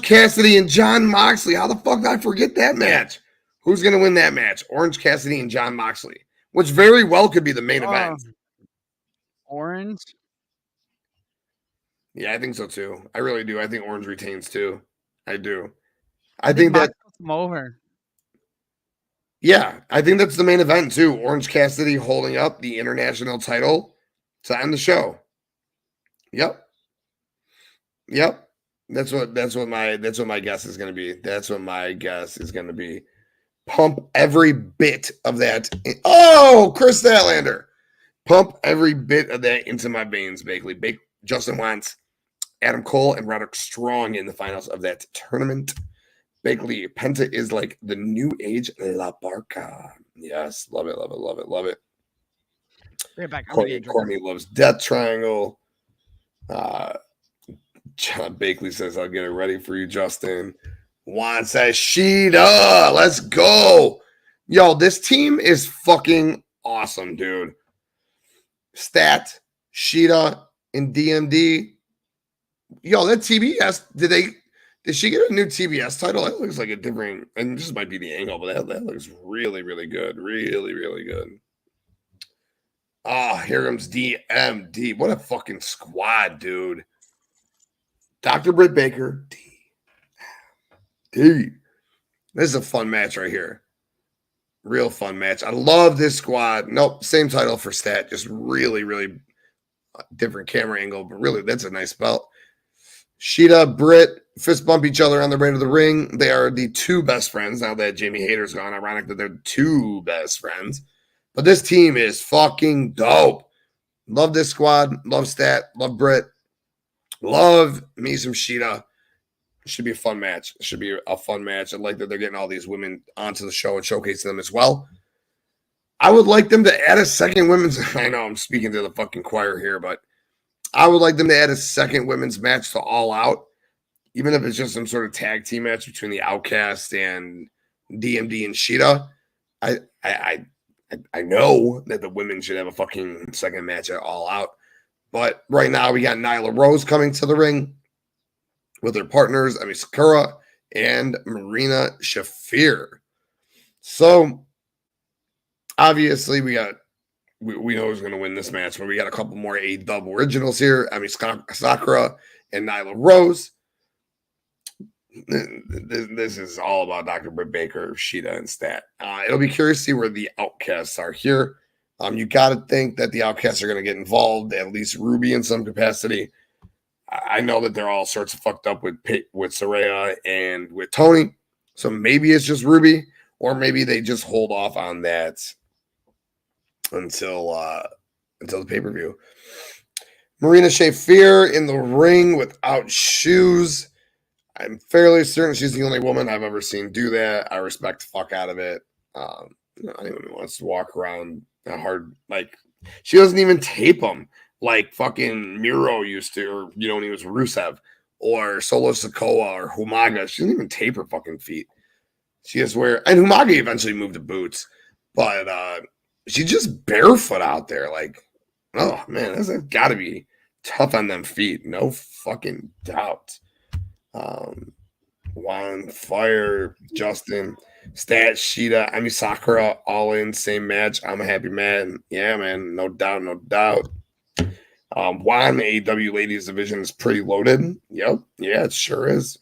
Speaker 1: Cassidy and Jon Moxley. How the fuck did I forget that match? Who's going to win that match? Orange Cassidy and Jon Moxley, which very well could be the main event.
Speaker 2: Orange?
Speaker 1: Yeah, I think so too. I really do. I think Orange retains too. I do. I think that
Speaker 2: over.
Speaker 1: Yeah, I think that's the main event too. Orange Cassidy holding up the international title to end the show. Yep. That's what my guess is going to be. That's what my guess is going to be. Pump every bit of that. Chris Statlander. Pump every bit of that into my veins, Bakley. Justin wants AdamCole and Roderick Strong in the finals of that tournament. Bakley, Penta is like the new age La Barca. Yes, love it.
Speaker 2: Bring it back.
Speaker 1: Courtney loves Death Triangle. John Bakley says, I'll get it ready for you, Justin. Juan says, Sheeta, let's go. Yo, this team is fucking awesome, dude. Stat, Sheeta, and DMD. Yo, that TBS, did she get a new TBS title? That looks like a different, and this might be the angle, but that looks really, really good. Really, really good. Here comes DMD. What a fucking squad, dude. Dr. Britt Baker. D. This is a fun match right here. Real fun match. I love this squad. Nope, same title for Stat. Just really, really different camera angle, but really, that's a nice belt. Sheeta, Britt, fist bump each other on the way to the ring. They are the two best friends now that Jamie Hayter's gone. Ironic that they're the two best friends. But this team is fucking dope. Love this squad. Love Stat. Love Britt. Love me some Sheeta. It should be a fun match. It should be a fun match. I like that they're getting all these women onto the show and showcasing them as well. I would like them to add a second women's. I know I'm speaking to the fucking choir here, but I would like them to add a second women's match to All Out, even if it's just some sort of tag team match between the Outcast and DMD and Sheeta. I know that the women should have a fucking second match at All Out, but right now we got Nyla Rose coming to the ring with her partners, Emi Sakura and Marina Shafir. So obviously we know who's going to win this match, but we got a couple more AEW originals here. Emi Sakura and Nyla Rose. This is all about Dr. Britt Baker, Sheeta, and Stat. It'll be curious to see where the Outcasts are here. You got to think that the Outcasts are going to get involved, at least Ruby in some capacity. I know that they're all sorts of fucked up with Saraya and with Tony. So maybe it's just Ruby, or maybe they just hold off on that until the pay-per-view. Marina Shafir in the ring without shoes. I'm fairly certain she's the only woman I've ever seen do that. I respect the fuck out of it. Anyone who wants to walk around hard, like, she doesn't even tape them like fucking Miro used to, or when he was Rusev, or Solo Sikoa, or Humaga. She doesn't even tape her fucking feet. She just and Humaga eventually moved to boots, but she's just barefoot out there. Like, oh man, that's got to be tough on them feet. No fucking doubt. Juan, Fire, Justin, Stat, Sheeta, Emi Sakura, all in, same match. I'm a happy man. Yeah, man, no doubt. Juan, AEW Ladies Division is pretty loaded. Yep, yeah, it sure is.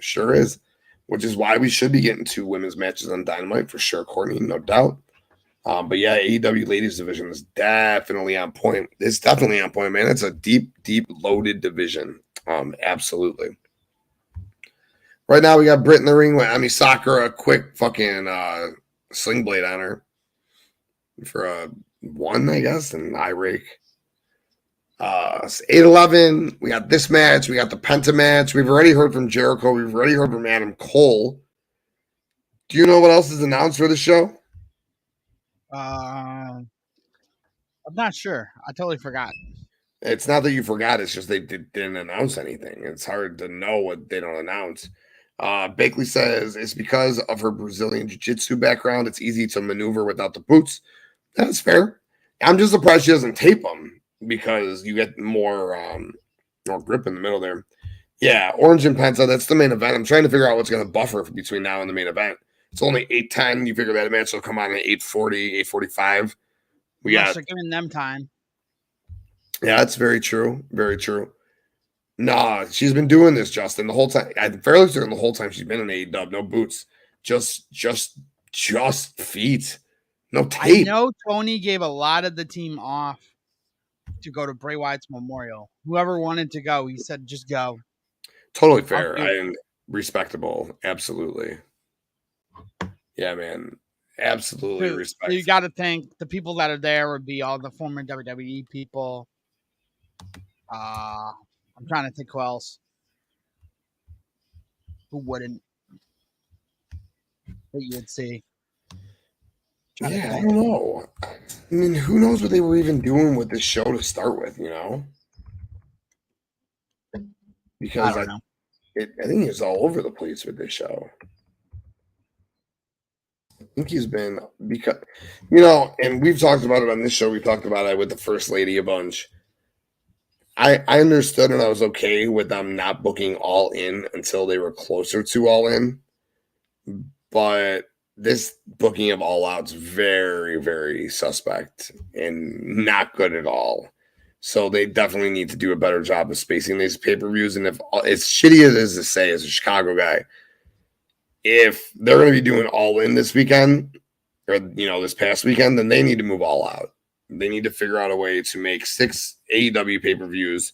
Speaker 1: Which is why we should be getting 2 women's matches on Dynamite for sure, Courtney, no doubt. But yeah, AEW Ladies Division is definitely on point. It's definitely on point, man. It's a deep loaded division. Absolutely. Right now, we got Britt in the ring with Emi Sakura, a quick fucking sling blade on her for a 1, I guess, and eye rake. It's 8-11. We got this match. We got the Penta match. We've already heard from Jericho. We've already heard from AdamCole. Do you know what else is announced for the show?
Speaker 2: I'm not sure. I totally forgot.
Speaker 1: It's not that you forgot. It's just they didn't announce anything. It's hard to know what they don't announce. Bakley says it's because of her Brazilian Jiu-Jitsu background. It's easy to maneuver without the boots. That's fair. I'm just surprised she doesn't tape them because you get more grip in the middle there. Yeah, Orange and Penta, that's the main event. I'm trying to figure out what's going to buffer between now and the main event. It's only 8:10. You figure that match will come on at 8:40, 8:45. We got
Speaker 2: giving them time.
Speaker 1: Yeah, that's very true. Very true. Nah, she's been doing this, Justin, the whole time. I'm fairly certain the whole time she's been in AEW. No boots, just feet, no tape.
Speaker 2: I know Tony gave a lot of the team off to go to Bray Wyatt's memorial. Whoever wanted to go, he said, just go.
Speaker 1: Totally fair. And respectable. Absolutely. Yeah, man. Absolutely respectable.
Speaker 2: You got to thank the people that are there would be all the former WWE people. I'm trying to think who else. Who wouldn't? That you would see.
Speaker 1: Yeah, I don't know. I mean, who knows what they were even doing with this show to start with, you know? Because I think he's all over the place with this show. I think he's been, because, you know, and we've talked about it on this show. We talked about it with the First Lady a bunch. I understood and I was okay with them not booking All In until they were closer to All In. But this booking of All Out's very, very suspect and not good at all. So they definitely need to do a better job of spacing these pay-per-views. And if as shitty as it is to say as a Chicago guy, if they're going to be doing All In this weekend or, you know, this past weekend, then they need to move All Out. They need to figure out a way to make 6 AEW pay-per-views,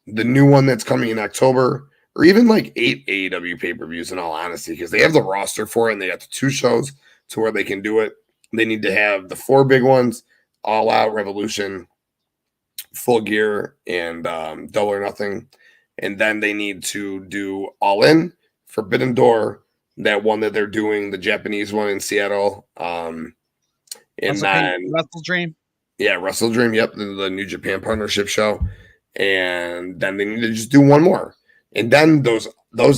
Speaker 1: the new one that's coming in October, or even like 8 AEW pay-per-views in all honesty, because they have the roster for it and they got the 2 shows to where they can do it. They need to have the 4 big ones, All Out, Revolution, Full Gear, and Double or Nothing. And then they need to do All In, Forbidden Door, that one that they're doing, the Japanese one in Seattle. And then
Speaker 2: Wrestle Dream.
Speaker 1: Yeah, Wrestle Dream. Yep, the New Japan Partnership show. And then they need to just do one more. And then those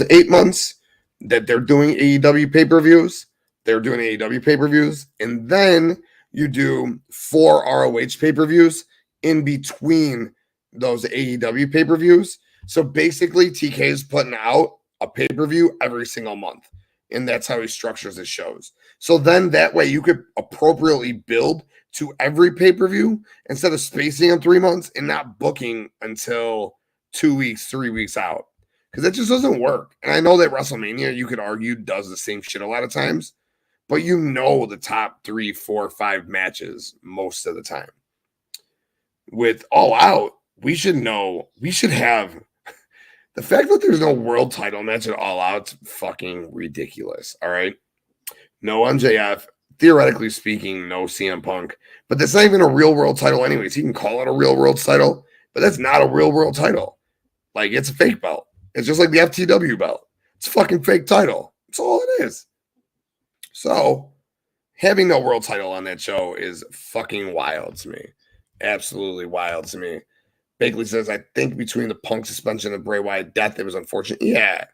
Speaker 1: 8 months that they're doing AEW pay-per-views, they're doing AEW pay-per-views. And then you do 4 ROH pay-per-views in between those AEW pay-per-views. So basically, TK is putting out a pay-per-view every single month. And that's how he structures his shows. So then that way you could appropriately build to every pay-per-view instead of spacing them 3 months and not booking until 2 weeks, 3 weeks out. Because that just doesn't work. And I know that WrestleMania, you could argue, does the same shit a lot of times. But you know the top 3, 4, 5 matches most of the time. With All Out, we should have the fact that there's no world title match at All Out's fucking ridiculous. All right. No MJF, theoretically speaking, no CMPunk, but that's not even a real world title anyways. You can call it a real world title, but that's not a real world title. Like, it's a fake belt. It's just like the FTW belt. It's a fucking fake title. That's all it is. So having no world title on that show is fucking wild to me. Absolutely wild to me. Bakley says, I think between the Punk suspension and Bray Wyatt death, it was unfortunate. Yeah,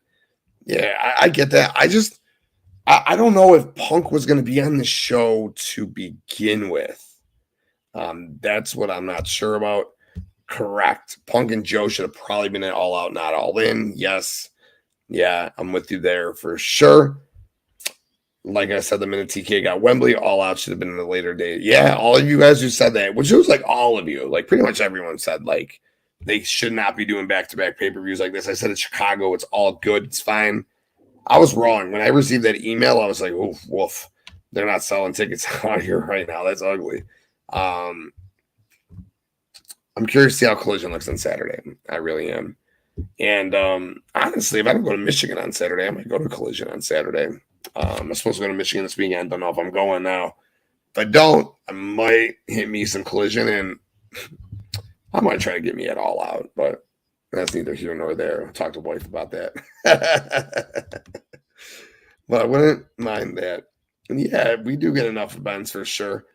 Speaker 1: I get that. I don't know if Punk was going to be on the show to begin with. That's what I'm not sure about. Correct. Punk and Joe should have probably been at All Out, not All In. Yes. Yeah, I'm with you there for sure. Like I said, the minute TK got Wembley, All Out should have been in a later date. Yeah, all of you guys who said that, which was like all of you, like pretty much everyone said like they should not be doing back-to-back pay-per-views like this. I said in Chicago, it's all good. It's fine. I was wrong. When I received that email, I was like, oof, woof. They're not selling tickets out here right now. That's ugly. I'm curious to see how Collision looks on Saturday. I really am. And honestly, if I don't go to Michigan on Saturday, I might go to Collision on Saturday. I'm supposed to go to Michigan this weekend. Don't know if I'm going now. If I don't, I might hit me some Collision. And I might try to get me at All Out, but that's neither here nor there. I'll talk to wife about that. But I wouldn't mind that. And yeah, we do get enough events for sure.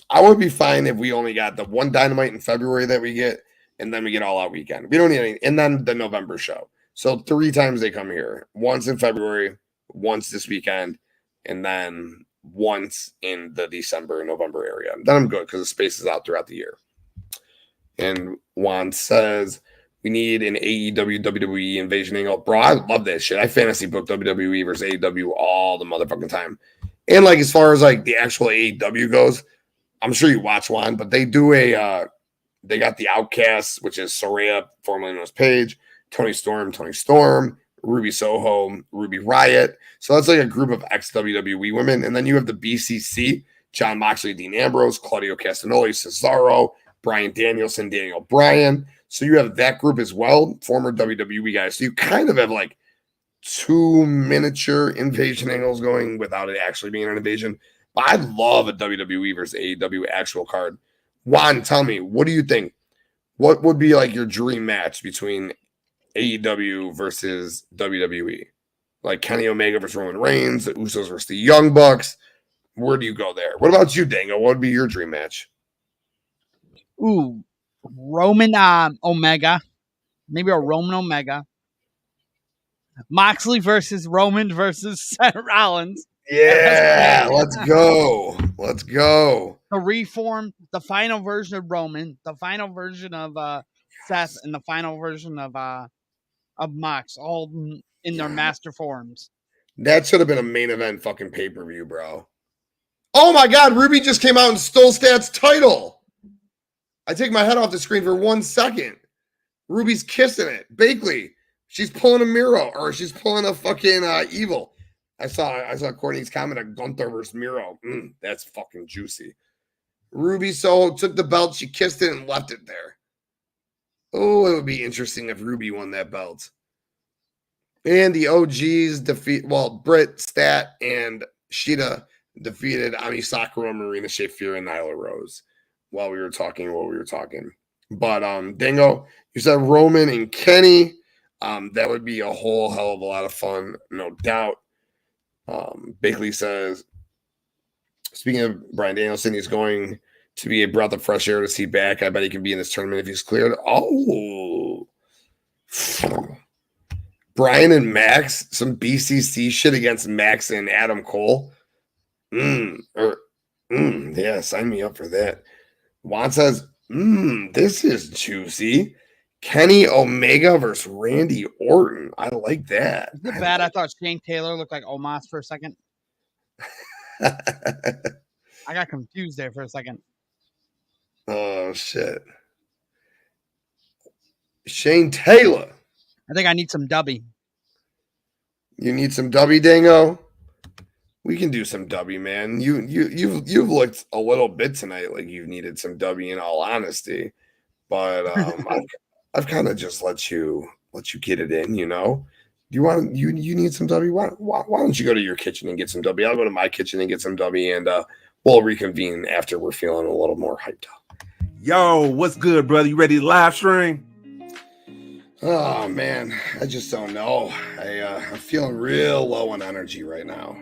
Speaker 1: I would be fine if we only got the one Dynamite in February that we get, and then we get All Out weekend. We don't need any, and then the November show. So 3 times they come here. Once in February, once this weekend, and then once in the December and November area. Then I'm good because the space is out throughout the year. And Juan says, we need an AEW WWE invasion angle. Bro, I love that shit. I fantasy book WWE versus AEW all the motherfucking time. And like as far as like the actual AEW goes, I'm sure you watch one, but they do they got the Outcasts, which is Soraya, formerly known as Paige, Tony Storm, Ruby Soho, Ruby Riott. So that's like a group of ex-WWE women. And then you have the BCC, Jon Moxley, Dean Ambrose, Claudio Castagnoli, Cesaro, Bryan Danielson, Daniel Bryan. So you have that group as well, former WWE guys. So you kind of have like 2 miniature invasion angles going without it actually being an invasion. But I love a WWE versus AEW actual card. Juan, tell me, what do you think? What would be like your dream match between AEW versus WWE? Like Kenny Omega versus Roman Reigns, the Usos versus the Young Bucks. Where do you go there? What about you, Dango? What would be your dream match?
Speaker 2: Ooh, Roman Omega. Maybe a Roman Omega. Moxley versus Roman versus Seth Rollins.
Speaker 1: Yeah, let's go. Let's go.
Speaker 2: The reform, the final version of Roman, the final version of Seth, and the final version of Mox, all in their master forms.
Speaker 1: That should have been a main event fucking pay-per-view, bro. Oh my God, Ruby just came out and stole Stat's title. I take my head off the screen for 1 second. Ruby's kissing it. Bakley, she's pulling a Miro, or she's pulling a fucking Evil. I saw Courtney's comment on Gunther versus Miro. That's fucking juicy. Ruby Soho took the belt, she kissed it and left it there. Oh, it would be interesting if Ruby won that belt. And the OGs Britt, Stat, and Shida defeated Ami Sakura, Marina Shafir, and Nyla Rose while we were talking. But Dingo, you said Roman and Kenny. That would be a whole hell of a lot of fun, no doubt. Bakley says, speaking of Bryan Danielson, he's going to be a breath of fresh air to see back. I bet he can be in this tournament if he's cleared. Oh, Bryan and Max, some BCC shit against Max and AdamCole. Yeah, sign me up for that. Juan says, this is juicy. Kenny Omega versus Randy Orton. I like that.
Speaker 2: Isn't it bad? I thought Shane Taylor looked like Omos for a second. I got confused there for a second.
Speaker 1: Oh, shit. Shane Taylor.
Speaker 2: I think I need some dubby.
Speaker 1: You need some dubby, Dango? We can do some dubby, man. You've looked a little bit tonight like you've needed some dubby in all honesty. But I've kind of just let you get it in, you know. You need some W? Why don't you go to your kitchen and get some W? I'll go to my kitchen and get some W, and we'll reconvene after we're feeling a little more hyped up.
Speaker 3: Yo, what's good, brother? You ready to live stream?
Speaker 1: Oh man, I just don't know. I'm feeling real low on energy right now.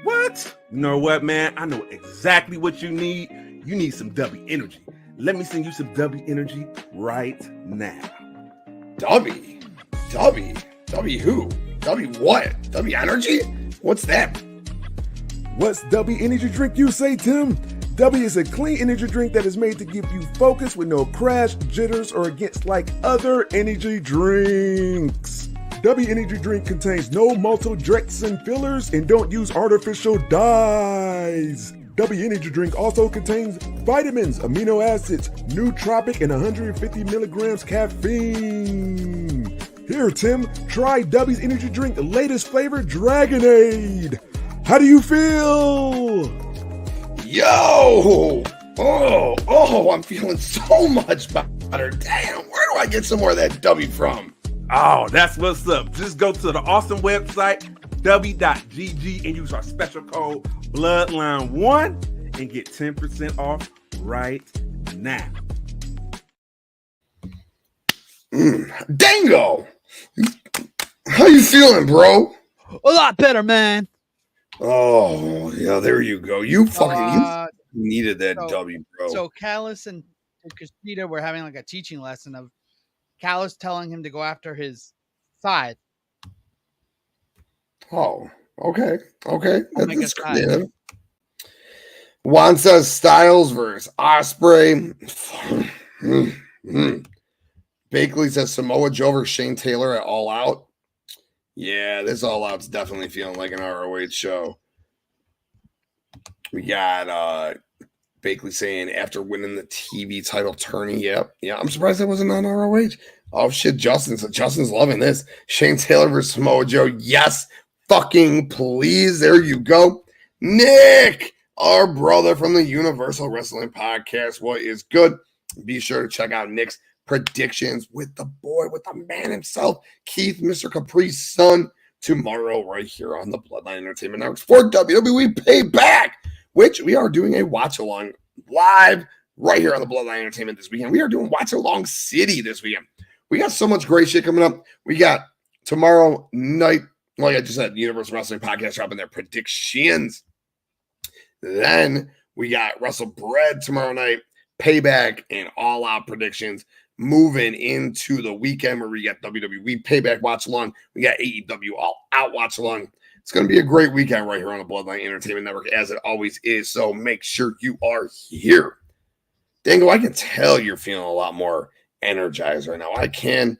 Speaker 3: What? You know what, man? I know exactly what you need. You need some W energy. Let me send you some W energy right now.
Speaker 1: W who? W what? W energy? What's that?
Speaker 4: What's W energy drink, you say, Tim? W is a clean energy drink that is made to give you focus with no crash, jitters, or against like other energy drinks. W energy drink contains no maltodextrin fillers and don't use artificial dyes. W energy drink also contains vitamins, amino acids, nootropic, and 150 milligrams caffeine. Here, Tim, try W's energy drink latest flavor, Dragonade. How do you feel?
Speaker 1: Yo! Oh, I'm feeling so much better. Damn, where do I get some more of that W from?
Speaker 3: Oh, that's what's up. Just go to the awesome website, w.gg, and use our special code Bloodline1 and get 10% off right now.
Speaker 1: Dango! How you feeling, bro?
Speaker 2: A lot better, man.
Speaker 1: Oh, yeah, there you go. You
Speaker 2: So,
Speaker 1: needed that
Speaker 2: so-
Speaker 1: W, bro.
Speaker 2: So Callus and Cassidy were having like a teaching lesson of Callus telling him to go after his side.
Speaker 1: Oh, okay. Okay.
Speaker 2: Omega
Speaker 1: That's
Speaker 2: side.
Speaker 1: creative. Juan says Styles versus Osprey. Bakley says Samoa Joe versus Shane Taylor at All Out. Yeah, this All Out's definitely feeling like an ROH show. We got Bakley saying after winning the TV title tourney. Yep. Yeah, I'm surprised that wasn't on ROH. Oh shit, Justin's loving this. Shane Taylor versus Samoa Joe. Yes, fucking please. There you go. Nick, our brother from the Universal Wrestling Podcast. What is good? Be sure to check out Nick's predictions with the man himself, Keith, Mr. Capri's son, tomorrow right here on the Bloodline Entertainment Network for WWE Payback, which we are doing a watch-along live right here on the Bloodline Entertainment this weekend. We are doing watch-along City this weekend. We got so much great shit coming up. We got tomorrow night, like I just said, Universal Wrestling Podcast dropping their predictions. Then we got Wrestle Bread tomorrow night, Payback, and All Out predictions. Moving into the weekend where we got WWE Payback watch along, we got AEW All Out watch along. It's going to be a great weekend right here on the Bloodline Entertainment Network, as it always is. So make sure you are here. Dango, I can tell you're feeling a lot more energized right now. I can.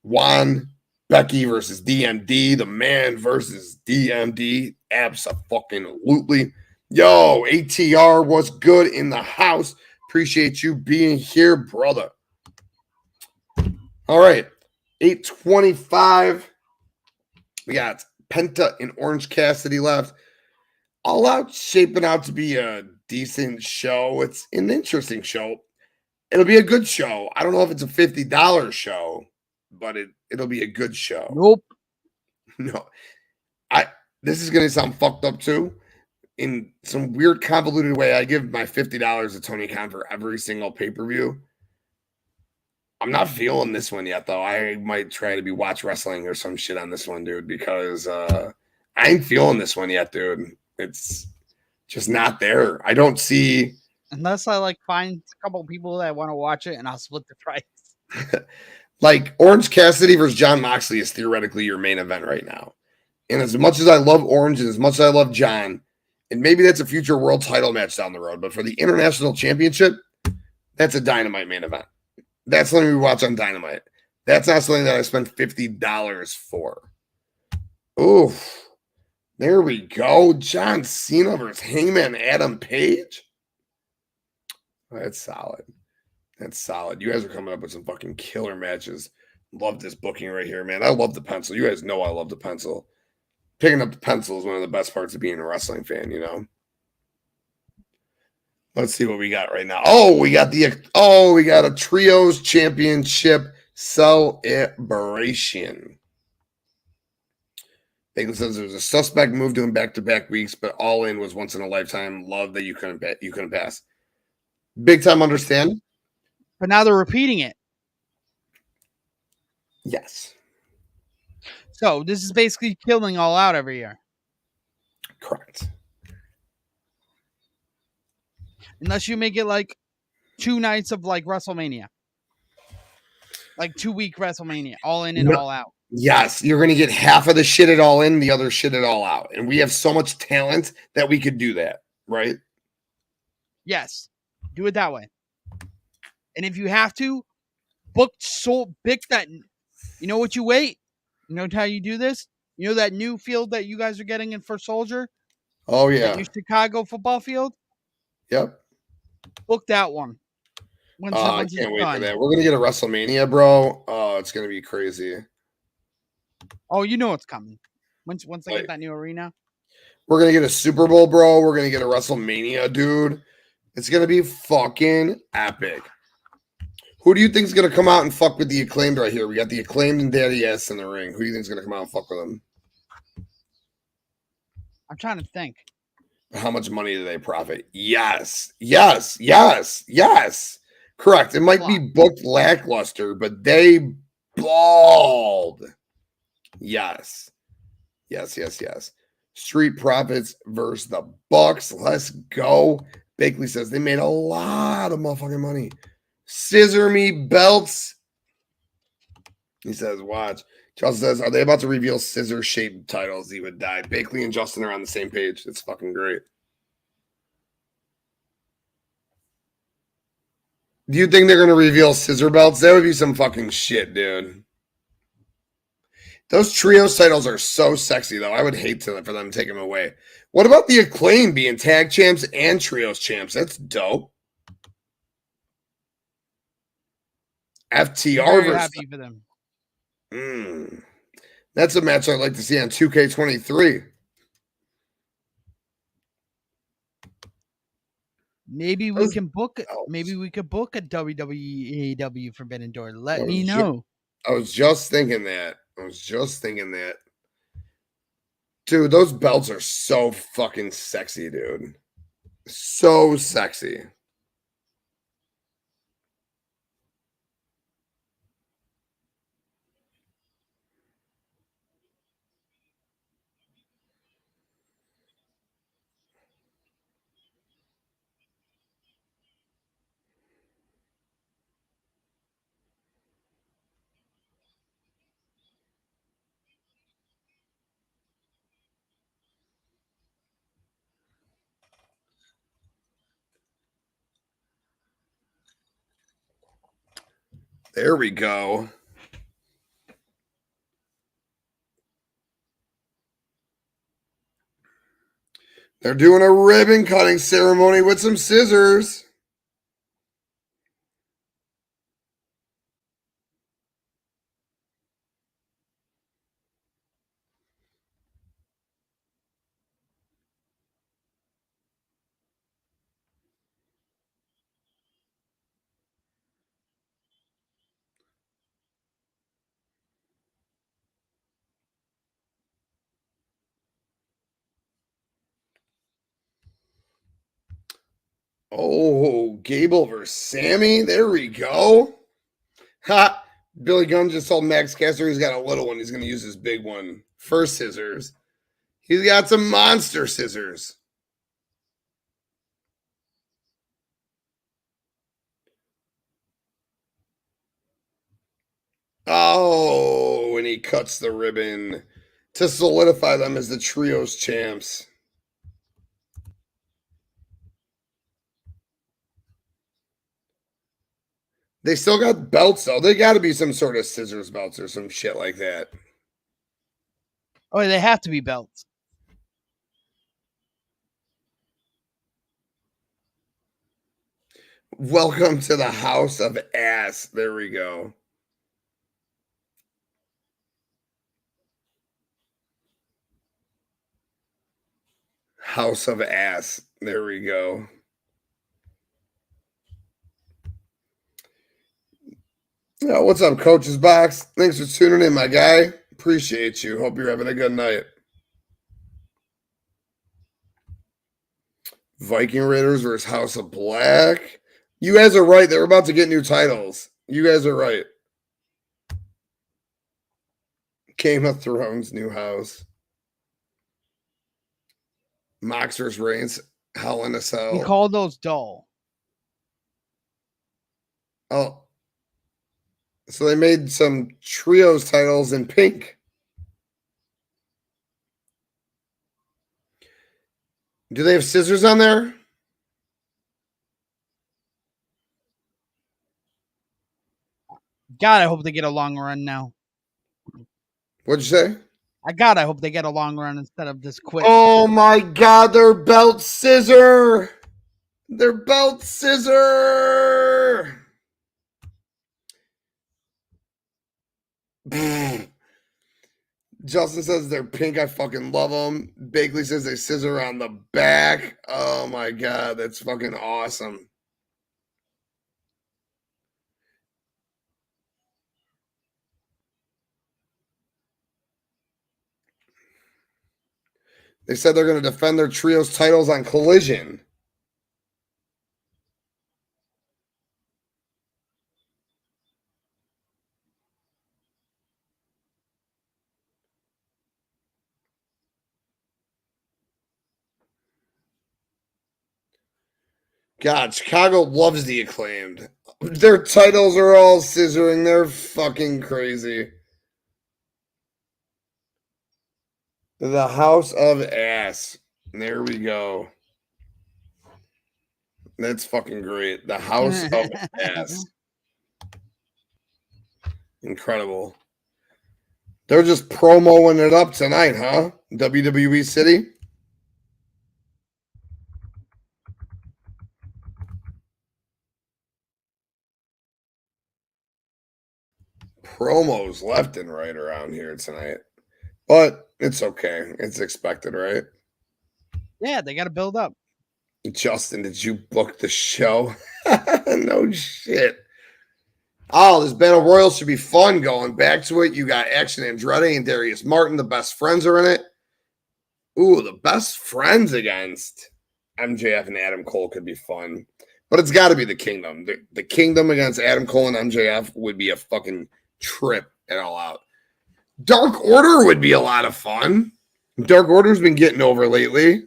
Speaker 1: Juan, Becky versus DMD, the man versus DMD. Abso-fucking-lutely. Yo, ATR, what's good in the house? Appreciate you being here, brother. All right, 8:25. We got Penta and Orange Cassidy left. All Out shaping out to be a decent show. It's an interesting show. It'll be a good show. I don't know if it's a $50 show, but it'll be a good show.
Speaker 2: Nope.
Speaker 1: No. This is gonna sound fucked up too. In some weird convoluted way, I give my $50 to TonyKhan for every single pay-per-view. I'm not feeling this one yet, though. I might try to be watch wrestling or some shit on this one, dude, because I ain't feeling this one yet, dude. It's just not there. I don't see.
Speaker 2: Unless I find a couple people that want to watch it, and I'll split the price.
Speaker 1: Like Orange Cassidy versus JonMoxley is theoretically your main event right now. And as much as I love Orange and as much as I love John, and maybe that's a future world title match down the road, but for the international championship, that's a Dynamite main event. That's something we watch on Dynamite. That's not something that I spent $50 for. Oof. There we go. John Cena versus Hangman Adam Page. That's solid. That's solid. You guys are coming up with some fucking killer matches. Love this booking right here, man. I love the pencil. You guys know I love the pencil. Picking up the pencil is one of the best parts of being a wrestling fan, you know? Let's see what we got right now. We got a trios championship celebration. Baker says there's a suspect move doing back-to-back weeks, but All In was once in a lifetime. Love that you couldn't pass. Big time understand.
Speaker 2: But now they're repeating it.
Speaker 1: Yes.
Speaker 2: So this is basically killing All Out every year.
Speaker 1: Correct.
Speaker 2: Unless you make it 2 nights of WrestleMania. 2-week WrestleMania. All In and All Out.
Speaker 1: Yes, you're going to get half of the shit at All In, the other shit at All Out. And we have so much talent that we could do that, right?
Speaker 2: Yes. Do it that way. And if you have to, pick that. You know what you wait? You know how you do this? You know that new field that you guys are getting in for Soldier?
Speaker 1: Oh, yeah.
Speaker 2: That new Chicago football field?
Speaker 1: Yep.
Speaker 2: Book that one.
Speaker 1: I can't wait for that. We're going to get a WrestleMania, bro. Oh, it's going to be crazy.
Speaker 2: Oh, you know it's coming. Once I get that new arena.
Speaker 1: We're going to get a Super Bowl, bro. We're going to get a WrestleMania, dude. It's going to be fucking epic. Who do you think is going to come out and fuck with the Acclaimed right here? We got the Acclaimed and Daddy S in the ring. Who do you think is going to come out and fuck with them?
Speaker 2: I'm trying to think.
Speaker 1: How much money do they profit? Yes. Yes. Yes. Yes. Correct. It might be booked lackluster, but they balled. Yes. Street Profits versus the Bucks. Let's go. Bakley says they made a lot of motherfucking money. Scissor me belts. He says, watch. Justin says, are they about to reveal scissor-shaped titles? He would die. Bakley and Justin are on the same page. It's fucking great. Do you think they're going to reveal scissor belts? That would be some fucking shit, dude. Those trios titles are so sexy, though. I would hate for them to take them away. What about the Acclaim being tag champs and trios champs? That's dope. FTR versus...
Speaker 2: happy for them.
Speaker 1: That's a match I'd like to see on 2K23.
Speaker 2: Maybe we can book it. Maybe we could book a WWE AEW Forbidden Door. Let me know.
Speaker 1: I was just thinking that. Dude, those belts are so fucking sexy, dude. So sexy. There we go. They're doing a ribbon cutting ceremony with some scissors. Oh, Gable versus Sammy. There we go. Ha! Billy Gunn just told Max Caster he's got a little one. He's going to use his big one for scissors. He's got some monster scissors. Oh, and he cuts the ribbon to solidify them as the trios champs. They still got belts, though. They got to be some sort of scissors belts or some shit like that.
Speaker 2: Oh, they have to be belts.
Speaker 1: Welcome to the House of Ass. There we go. House of Ass. There we go. Oh, what's up, Coach's Box? Thanks for tuning in, my guy. Appreciate you. Hope you're having a good night. Viking Raiders versus House of Black. You guys are right. They're about to get new titles. You guys are right. Game of Thrones, new house. Mox versus Reigns, Hell in a Cell.
Speaker 2: We call those dull.
Speaker 1: Oh. So they made some trios titles in pink. Do they have scissors on there?
Speaker 2: God, I hope they get a long run now.
Speaker 1: What'd you say?
Speaker 2: I hope they get a long run instead of this quick.
Speaker 1: Oh my God, their belt scissor. Their belt scissor. Justin says they're pink. I fucking love them. Bakley says they scissor on the back. Oh my God, that's fucking awesome. They said they're going to defend their trios titles on Collision. God, Chicago loves the Acclaimed. Their titles are all scissoring. They're fucking crazy. The House of Ass. There we go. That's fucking great. The House of Ass. Incredible. They're just promoing it up tonight, huh? WWE City. Promos left and right around here tonight. But it's okay. It's expected, right?
Speaker 2: Yeah, they got to build up.
Speaker 1: Justin, did you book the show? No shit. Oh, this Battle Royal should be fun going back to it. You got Action Andretti and Darius Martin. The best friends are in it. Ooh, the best friends against MJF and AdamCole could be fun. But it's got to be the Kingdom. The Kingdom against AdamCole and MJF would be a fucking trip at All Out. Dark Order would be a lot of fun. Dark Order's been getting over lately.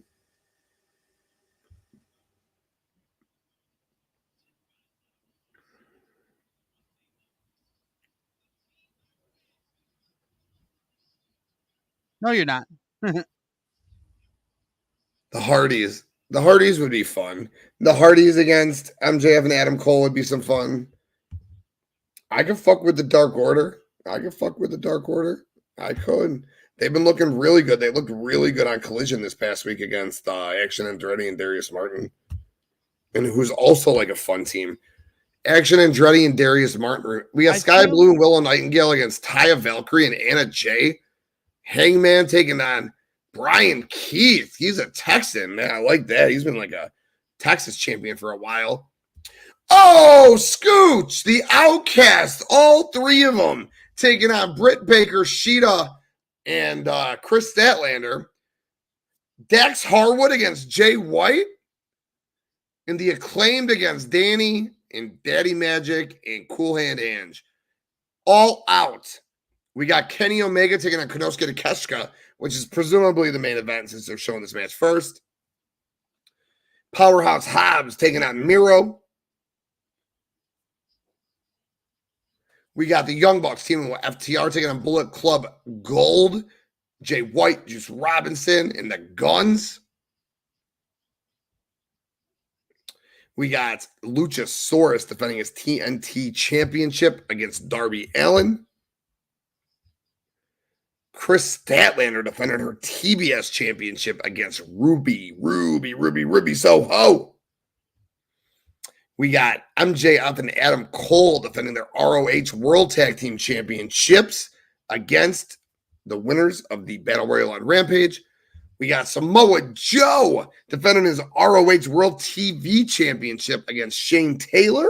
Speaker 2: No, you're not.
Speaker 1: The Hardys. The Hardys would be fun. The Hardys against MJF and AdamCole would be some fun. I could fuck with the Dark Order. I could. They've been looking really good. They looked really good on Collision this past week against Action Andretti and Darius Martin. And who's also like a fun team. Action Andretti and Darius Martin. We got Sky Blue and Willow Nightingale against Taya Valkyrie and Anna Jay. Hangman taking on Brian Keith. He's a Texan. Man, I like that. He's been like a Texas champion for a while. Oh, Scooch, the Outcast. All three of them taking on Britt Baker, Sheeta, and Chris Statlander. Dax Harwood against Jay White. And the Acclaimed against Danny and Daddy Magic and Cool Hand Ange. All out. We got Kenny Omega taking on Konosuke Takeshita, which is presumably the main event since they're showing this match first. Powerhouse Hobbs taking on Miro. We got the YoungBucks teaming with FTR taking on Bullet Club Gold. Jay White, Juice Robinson, and the Guns. We got Luchasaurus defending his TNT championship against Darby Allin. Chris Statlander defended her TBS championship against Ruby Soho. We got MJF and AdamCole defending their ROH World Tag Team Championships against the winners of the Battle Royal on Rampage. We got Samoa Joe defending his ROH World TV Championship against Shane Taylor.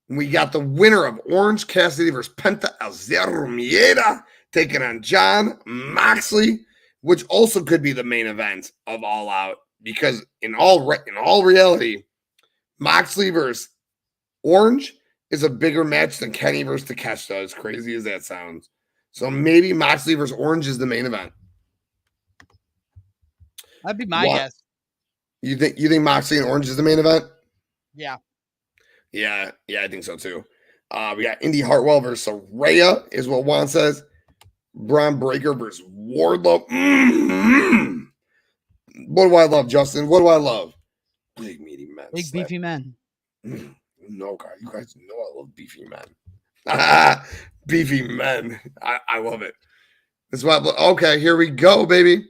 Speaker 1: We got the winner of Orange Cassidy versus Penta El Zero Miedo taking on Jon Moxley, which also could be the main event of All Out because in all reality, Moxley versus Orange is a bigger match than Kenny versus Takeshita, as crazy as that sounds. So maybe Moxley versus Orange is the main event.
Speaker 2: That'd be my guess.
Speaker 1: You think Moxley and Orange is the main event?
Speaker 2: Yeah.
Speaker 1: Yeah, I think so too. We got Indy Hartwell versus Soraya, is what Juan says. Braun Breaker versus Wardlow. Mm-hmm. What do I love, Justin? What do I love? Big meaty men.
Speaker 2: Big beefy men.
Speaker 1: No, guys. You guys know I love beefy men. Beefy men. I love it. That's why. Okay, here we go, baby.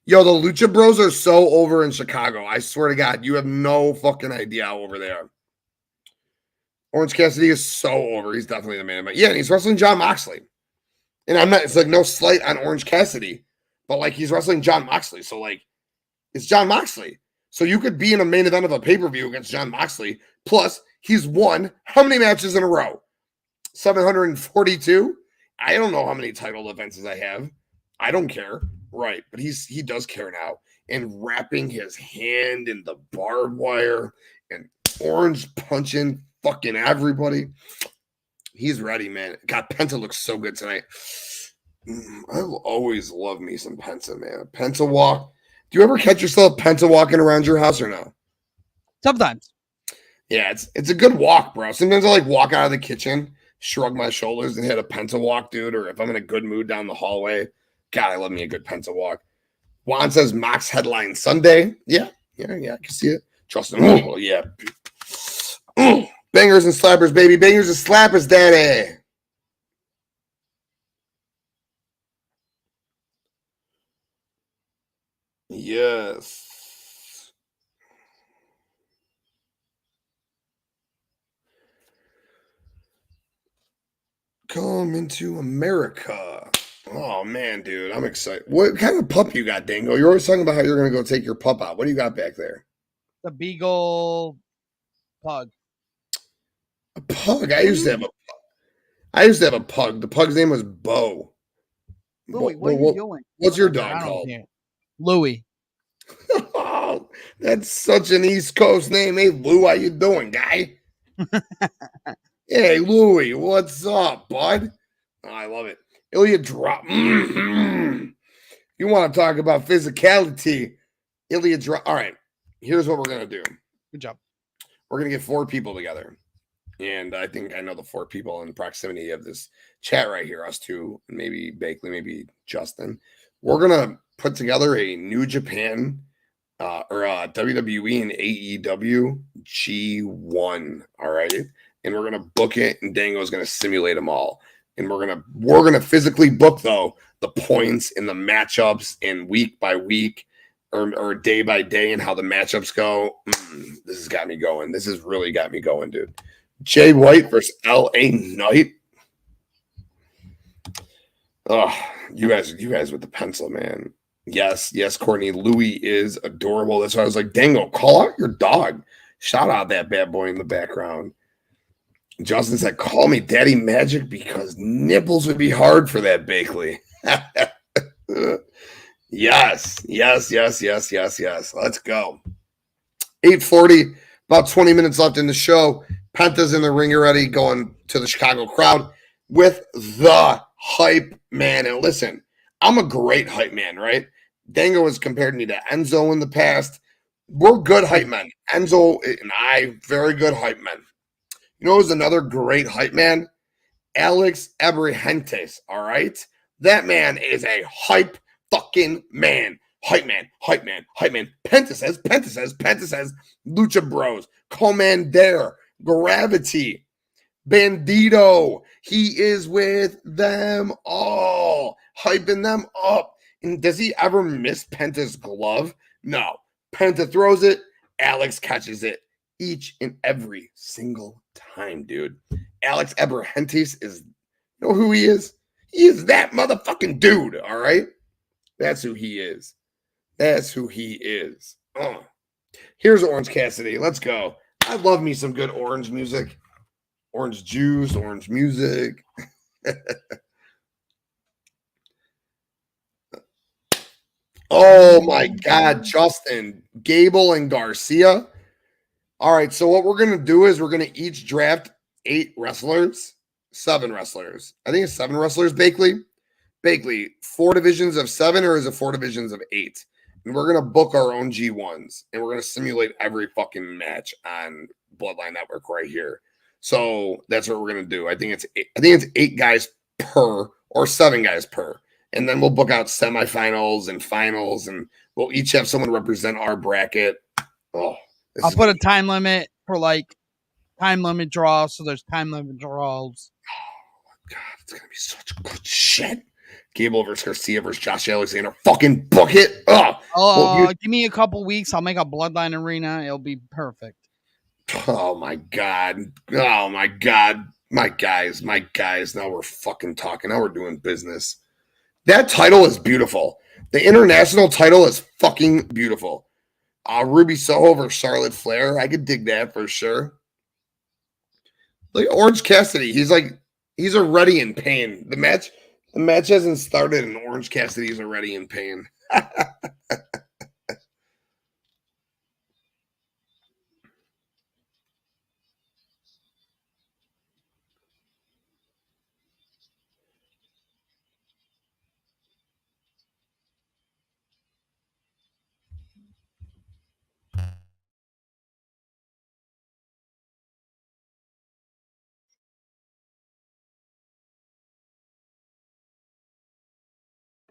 Speaker 1: Yo, the Lucha Bros are so over in Chicago. I swear to God, you have no fucking idea how over they are. Orange Cassidy is so over. He's definitely the main event. Yeah, and he's wrestling Jon Moxley. And it's like no slight on Orange Cassidy, but like he's wrestling Jon Moxley. So like it's Jon Moxley. So you could be in a main event of a pay-per-view against Jon Moxley. Plus, he's won how many matches in a row? 742? I don't know how many title defenses I have. I don't care. Right. But he does care now. And wrapping his hand in the barbed wire and Orange punching fucking everybody. He's ready, man. God, Penta looks so good tonight. I will always love me some Penta, man. Penta walk. Do you ever catch yourself Penta walking around your house or no?
Speaker 2: Sometimes.
Speaker 1: Yeah, it's a good walk, bro. Sometimes I like walk out of the kitchen, shrug my shoulders, and hit a Penta walk, dude. Or if I'm in a good mood down the hallway, God, I love me a good Penta walk. Juan says Mox headline Sunday. Yeah, I can see it. Justin, oh yeah. Bangers and slappers, baby. Bangers and slappers, daddy. Yes. Coming to America. Oh man, dude, I'm excited. What kind of pup you got, Dango? You're always talking about how you're gonna go take your pup out. What do you got back there?
Speaker 2: The Beagle Pug.
Speaker 1: A pug. I used to have a pug. The pug's name was Bo.
Speaker 2: Louie, what are you doing?
Speaker 1: What's your
Speaker 2: Whatever,
Speaker 1: dog
Speaker 2: I don't
Speaker 1: called?
Speaker 2: care. Louie.
Speaker 1: Oh, that's such an East Coast name. Hey, Lou, how you doing, guy? Hey, Louie, what's up, bud? Oh, I love it. Ilya drop. You want to talk about physicality? Ilya drop. All right, here's what we're gonna do.
Speaker 2: Good job.
Speaker 1: We're gonna get 4 people together, and I think I know the 4 people in proximity of this chat right here. Us 2, maybe Bakley, maybe Justin. We're gonna put together a New Japan or WWE and AEW G1. All right, and we're gonna book it, and Dango's gonna simulate them all, and we're gonna physically book though the points and the matchups and week by week or day by day and how the matchups go. This has got me going. This has really got me going, dude. Jay White versus LA Knight. Oh, you guys with the pencil, man. Yes, Courtney. Louie is adorable. That's why I was like, Dango, call out your dog. Shout out that bad boy in the background. Justin said, call me Daddy Magic because nipples would be hard for that Bakley. Yes. Let's go. 8:40, about 20 minutes left in the show. Penta's in the ring already, going to the Chicago crowd with the hype man. And listen, I'm a great hype man, right? Dango has compared me to Enzo in the past. We're good hype men. Enzo and I, very good hype men. You know who's another great hype man? Alex Abrahentes, all right? That man is a hype fucking man. Hype man. Penta says, Lucha Bros, Commander, Gravity, Bandito. He is with them all, hyping them up. And does he ever miss Penta's glove? No. Penta throws it, Alex catches it each and every single time, dude. Alex Abrahentes is, you know who he is? He is that motherfucking dude, all right? That's who he is. Here's Orange Cassidy. Let's go. I love me some good orange music. Orange juice, orange music. Oh my God, Justin, Gable and Garcia. All right, so what we're going to do is we're going to each draft 7 wrestlers. I think it's 7 wrestlers, Bakley, 4 divisions of 7 or is it 4 divisions of 8? And we're going to book our own G1s and we're going to simulate every fucking match on Bloodline Network right here. So that's what we're going to do. I think it's 8 guys per or 7 guys per. And then we'll book out semifinals and finals and we'll each have someone represent our bracket. Oh,
Speaker 2: I'll put a time limit for time limit draws. So there's time limit draws.
Speaker 1: Oh my God, it's going to be such good shit. Gable versus Garcia versus Josh Alexander. Fucking book it.
Speaker 2: Give me a couple weeks. I'll make a Bloodline arena. It'll be perfect.
Speaker 1: Oh my God. My guys. Now we're fucking talking. Now we're doing business. That title is beautiful. The international title is fucking beautiful. Ruby Soho versus Charlotte Flair. I could dig that for sure. Like Orange Cassidy. He's already in pain. The match hasn't started and Orange Cassidy's already in pain.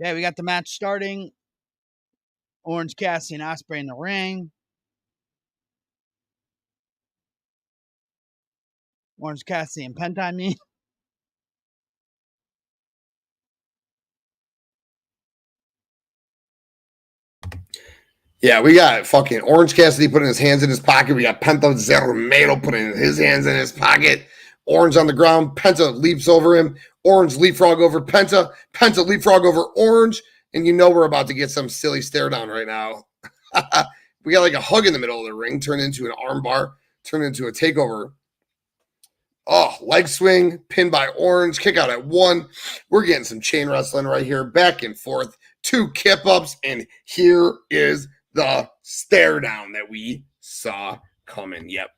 Speaker 2: Okay, we got the match starting. Orange Cassidy and Ospreay in the ring. Orange Cassidy and Penta, I mean.
Speaker 1: Yeah, we got fucking Orange Cassidy putting his hands in his pocket. We got Penta Zermelo putting his hands in his pocket. Orange on the ground. Penta leaps over him. Orange leapfrog over Penta. Penta leapfrog over Orange. And you know we're about to get some silly stare down right now. We got like a hug in the middle of the ring, turned into an armbar, turned into a takeover. Oh, leg swing, pin by Orange, kick out at 1. We're getting some chain wrestling right here, back and forth. 2 kip ups, and here is the stare down that we saw coming. Yep.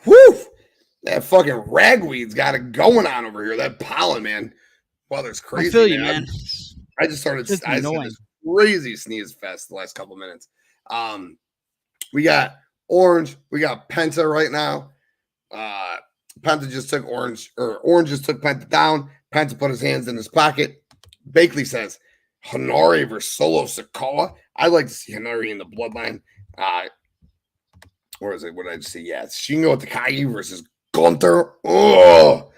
Speaker 1: Woo! That fucking ragweed's got it going on over here. That pollen, man. Well, there's crazy.
Speaker 2: I feel you, man.
Speaker 1: I just started.
Speaker 2: Just
Speaker 1: I
Speaker 2: annoying.
Speaker 1: said this crazy sneeze fest the last couple of minutes. We got Orange. We got Penta right now. Penta just took Orange just took Penta down. Penta put his hands in his pocket. Bakley says, Hanari versus Solo Sikoa. I like to see Hanari in the bloodline. Or is it what did I just say? Yeah, it's Shingo Takagi versus Gunther. Oh,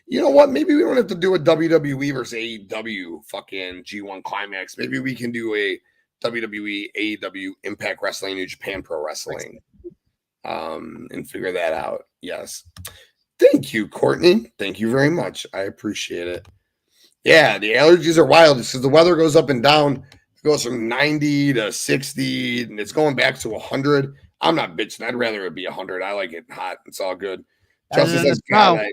Speaker 1: you know what? Maybe we don't have to do a WWE versus AEW fucking G1 Climax. Maybe we can do a WWE, AEW, Impact Wrestling, New Japan Pro Wrestling, and figure that out. Yes. Thank you, Courtney. Thank you very much. I appreciate it. Yeah, the allergies are wild because the weather goes up and down. It goes from 90 to 60, and it's going back to 100. I'm not bitching. I'd rather it be 100. I like it hot. It's all good. Justin says, God,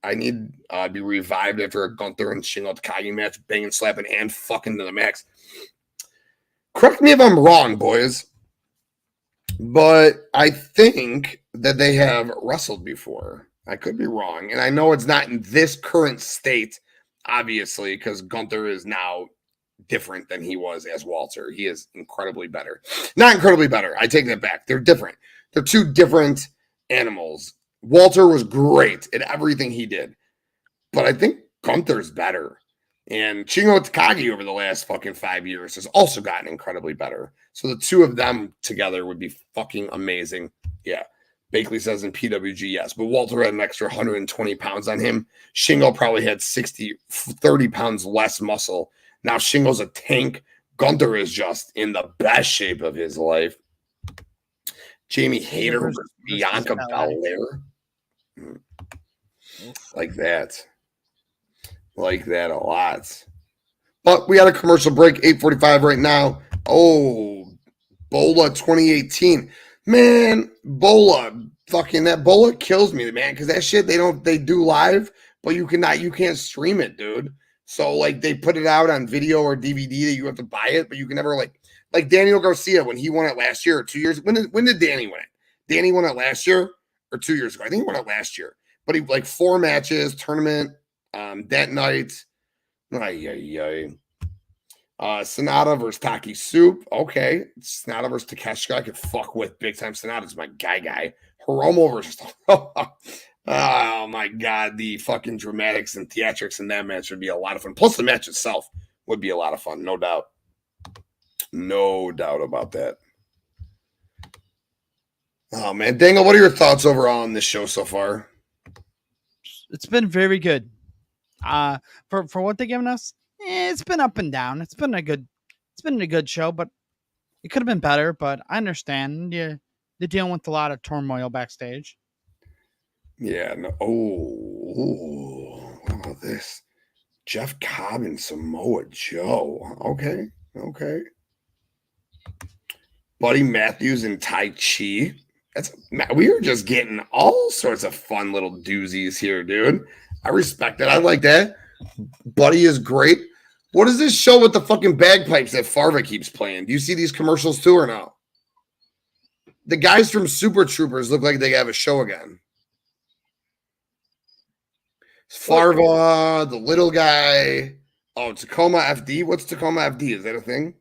Speaker 1: I need to be revived after a Gunther and Shingo Takagi match, banging, slapping, and fucking to the max. Correct me if I'm wrong, boys, but I think that they have wrestled before. I could be wrong, and I know it's not in this current state, obviously, because Gunther is now different than he was as Walter. He is incredibly better. Not incredibly better. I take that back. They're different. They're 2 different animals. Walter was great at everything he did, but I think Gunther's better. And Shingo Takagi over the last fucking 5 years has also gotten incredibly better. So the 2 of them together would be fucking amazing. Yeah. Bakley says in PWG, yes. But Walter had an extra 120 pounds on him. Shingo probably had 30 pounds less muscle. Now Shingo's a tank. Gunther is just in the best shape of his life. Jamie Hayter versus Bianca Belair. Like that. Like that a lot. But we got a commercial break, 8:45 right now. Oh, Bola 2018. Man, Bola. Fucking that Bola kills me, man, because that shit they do live, but you can't stream it, dude. So like they put it out on video or DVD that you have to buy it, but you can never like Daniel Garcia when he won it last year or 2 years. When did Danny win it? Danny won it last year or 2 years ago. I think he won it last year. But he like 4 matches, tournament, that night. Sonata versus Taki Soup. Okay. Sonata versus Takeshita. I could fuck with big time. Sonata's my guy. Hiromu versus oh my god, the fucking dramatics and theatrics in that match would be a lot of fun. Plus the match itself would be a lot of fun, no doubt. No doubt about that. Oh man, Dangle, what are your thoughts overall on this show so far?
Speaker 2: It's been very good. For what they're giving us, it's been up and down. It's been a good show, but it could have been better. But I understand. They're dealing with a lot of turmoil backstage.
Speaker 1: Yeah. No. Oh, what about this? Jeff Cobb and Samoa Joe. Okay. Buddy Matthews and Tai Chi. We are just getting all sorts of fun little doozies here, dude. I respect it. I like that. Buddy is great. What is this show with the fucking bagpipes that Farva keeps playing? Do you see these commercials too or no? The guys from Super Troopers look like they have a show again. Farva, the little guy. Oh, Tacoma FD. What's Tacoma FD? Is that a thing?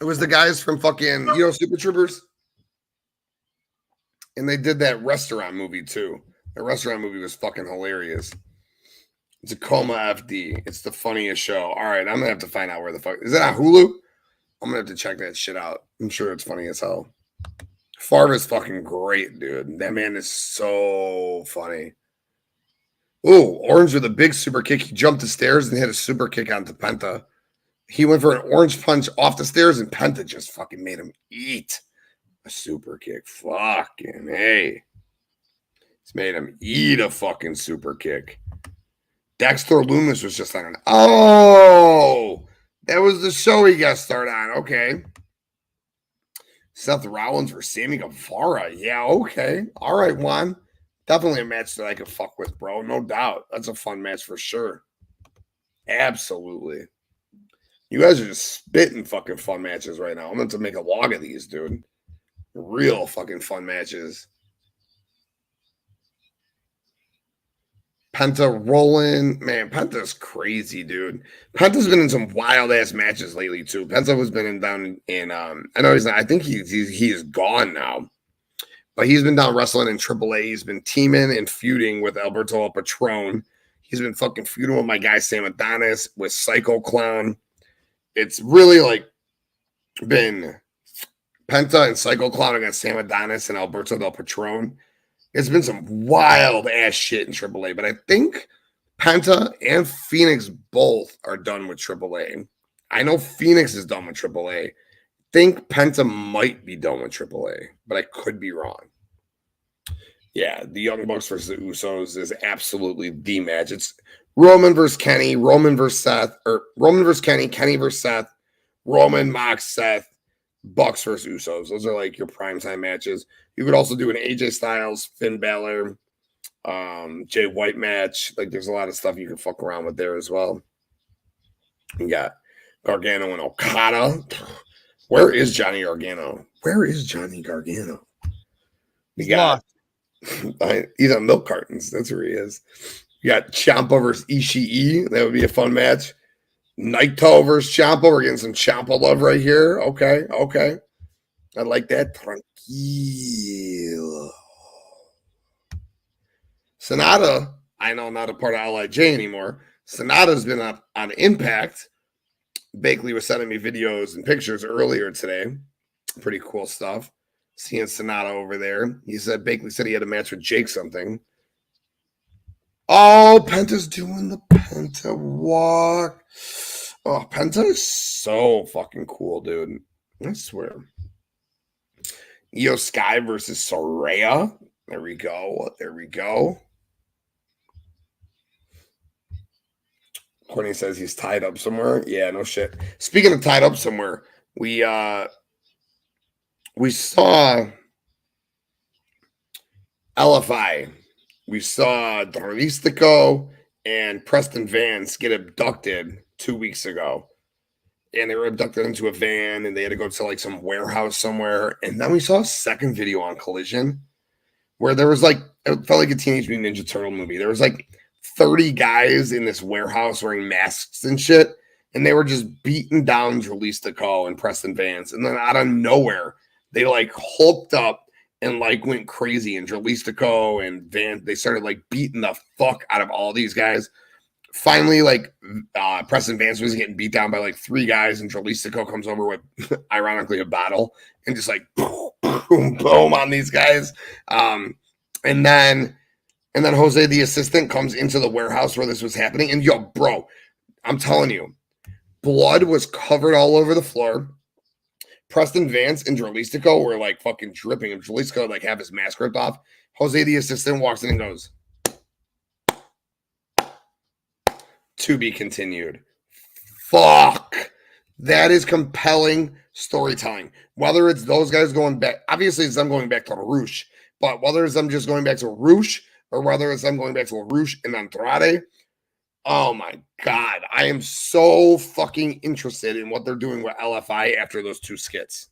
Speaker 1: It was the guys from fucking, Super Troopers? And they did that restaurant movie too. The restaurant movie was fucking hilarious. It's a Coma FD. It's the funniest show. All right, I'm gonna have to find out where the fuck is it on Hulu? I'm gonna have to check that shit out. I'm sure it's funny as hell. Favre is fucking great, dude. That man is so funny. Ooh, Orange with a big super kick. He jumped the stairs and hit a super kick onto Penta. He went for an orange punch off the stairs, and Penta just fucking made him eat a super kick. Fucking hey. He's made him eat a fucking super kick. Dexter Loomis was just on. Oh, that was the show he got started on. Okay. Seth Rollins for Sammy Guevara. Yeah, okay. All right, Juan. Definitely a match that I could fuck with, bro. No doubt. That's a fun match for sure. Absolutely. You guys are just spitting fucking fun matches right now. I'm going to make a log of these, dude. Real fucking fun matches. Penta rolling. Man, Penta's crazy, dude. Penta's been in some wild-ass matches lately, too. Penta has been down in I know he's not, I think he is gone now. But he's been down wrestling in AAA. He's been teaming and feuding with Alberto El Patron. He's been fucking feuding with my guy Sam Adonis, with Psycho Clown. It's really like been Penta and Psycho Clown against Sam Adonis and Alberto Del Patron. It's been some wild ass shit in AAA, but I think Penta and Phoenix both are done with AAA. I know Phoenix is done with AAA. I think Penta might be done with AAA, but I could be wrong. Yeah, the Young Bucks versus the Usos is absolutely the match. It's Roman versus Kenny, Roman versus Seth, or Roman versus Kenny, Kenny versus Seth, Roman, Mox, Seth, Bucks versus Usos. Those are like your primetime matches. You could also do an AJ Styles, Finn Balor, Jay White match. Like there's a lot of stuff you can fuck around with there as well. You got Gargano and Okada. Where is Johnny Gargano? Where is Johnny Gargano? You got he's on milk cartons. That's where he is. You got Ciampa versus Ishii. That would be a fun match. Naito versus Ciampa. We're getting some Ciampa love right here. Okay. I like that. Tranquilo. Sonata, I know not a part of LIJ anymore. Sonata's been up on Impact. Bakley was sending me videos and pictures earlier today. Pretty cool stuff. Seeing Sonata over there. He said, Bakley said he had a match with Jake something. Oh, Penta's doing the Penta walk. Oh, Penta is so fucking cool, dude. I swear. Io Sky versus Saraya. There we go. Courtney says he's tied up somewhere. Yeah, no shit. Speaking of tied up somewhere, we saw LFI. We saw Daristico and Preston Vance get abducted 2 weeks ago. And they were abducted into a van and they had to go to like some warehouse somewhere. And then we saw a second video on Collision where there was like, it felt like a Teenage Mutant Ninja Turtle movie. There was like 30 guys in this warehouse wearing masks and shit. And they were just beating down Jalistico and Preston Vance. And then out of nowhere, they like hulked up and like went crazy. And Jalistico and Vance, they started like beating the fuck out of all these guys. Finally, like Preston Vance was getting beat down by like 3 guys, and Jalistico comes over with, ironically, a bottle and just like boom, boom, boom on these guys. And then Jose, the assistant, comes into the warehouse where this was happening. And yo, bro, I'm telling you, blood was covered all over the floor. Preston Vance and Jalistico were like fucking dripping. And Jalistico like have his mask ripped off. Jose, the assistant, walks in and goes, "To be continued." Fuck. That is compelling storytelling. Whether it's those guys going back, obviously it's them going back to Roosh, but whether it's them just going back to Roosh or whether it's them going back to Roosh and Andrade, oh my God. I am so fucking interested in what they're doing with LFI after those 2 skits.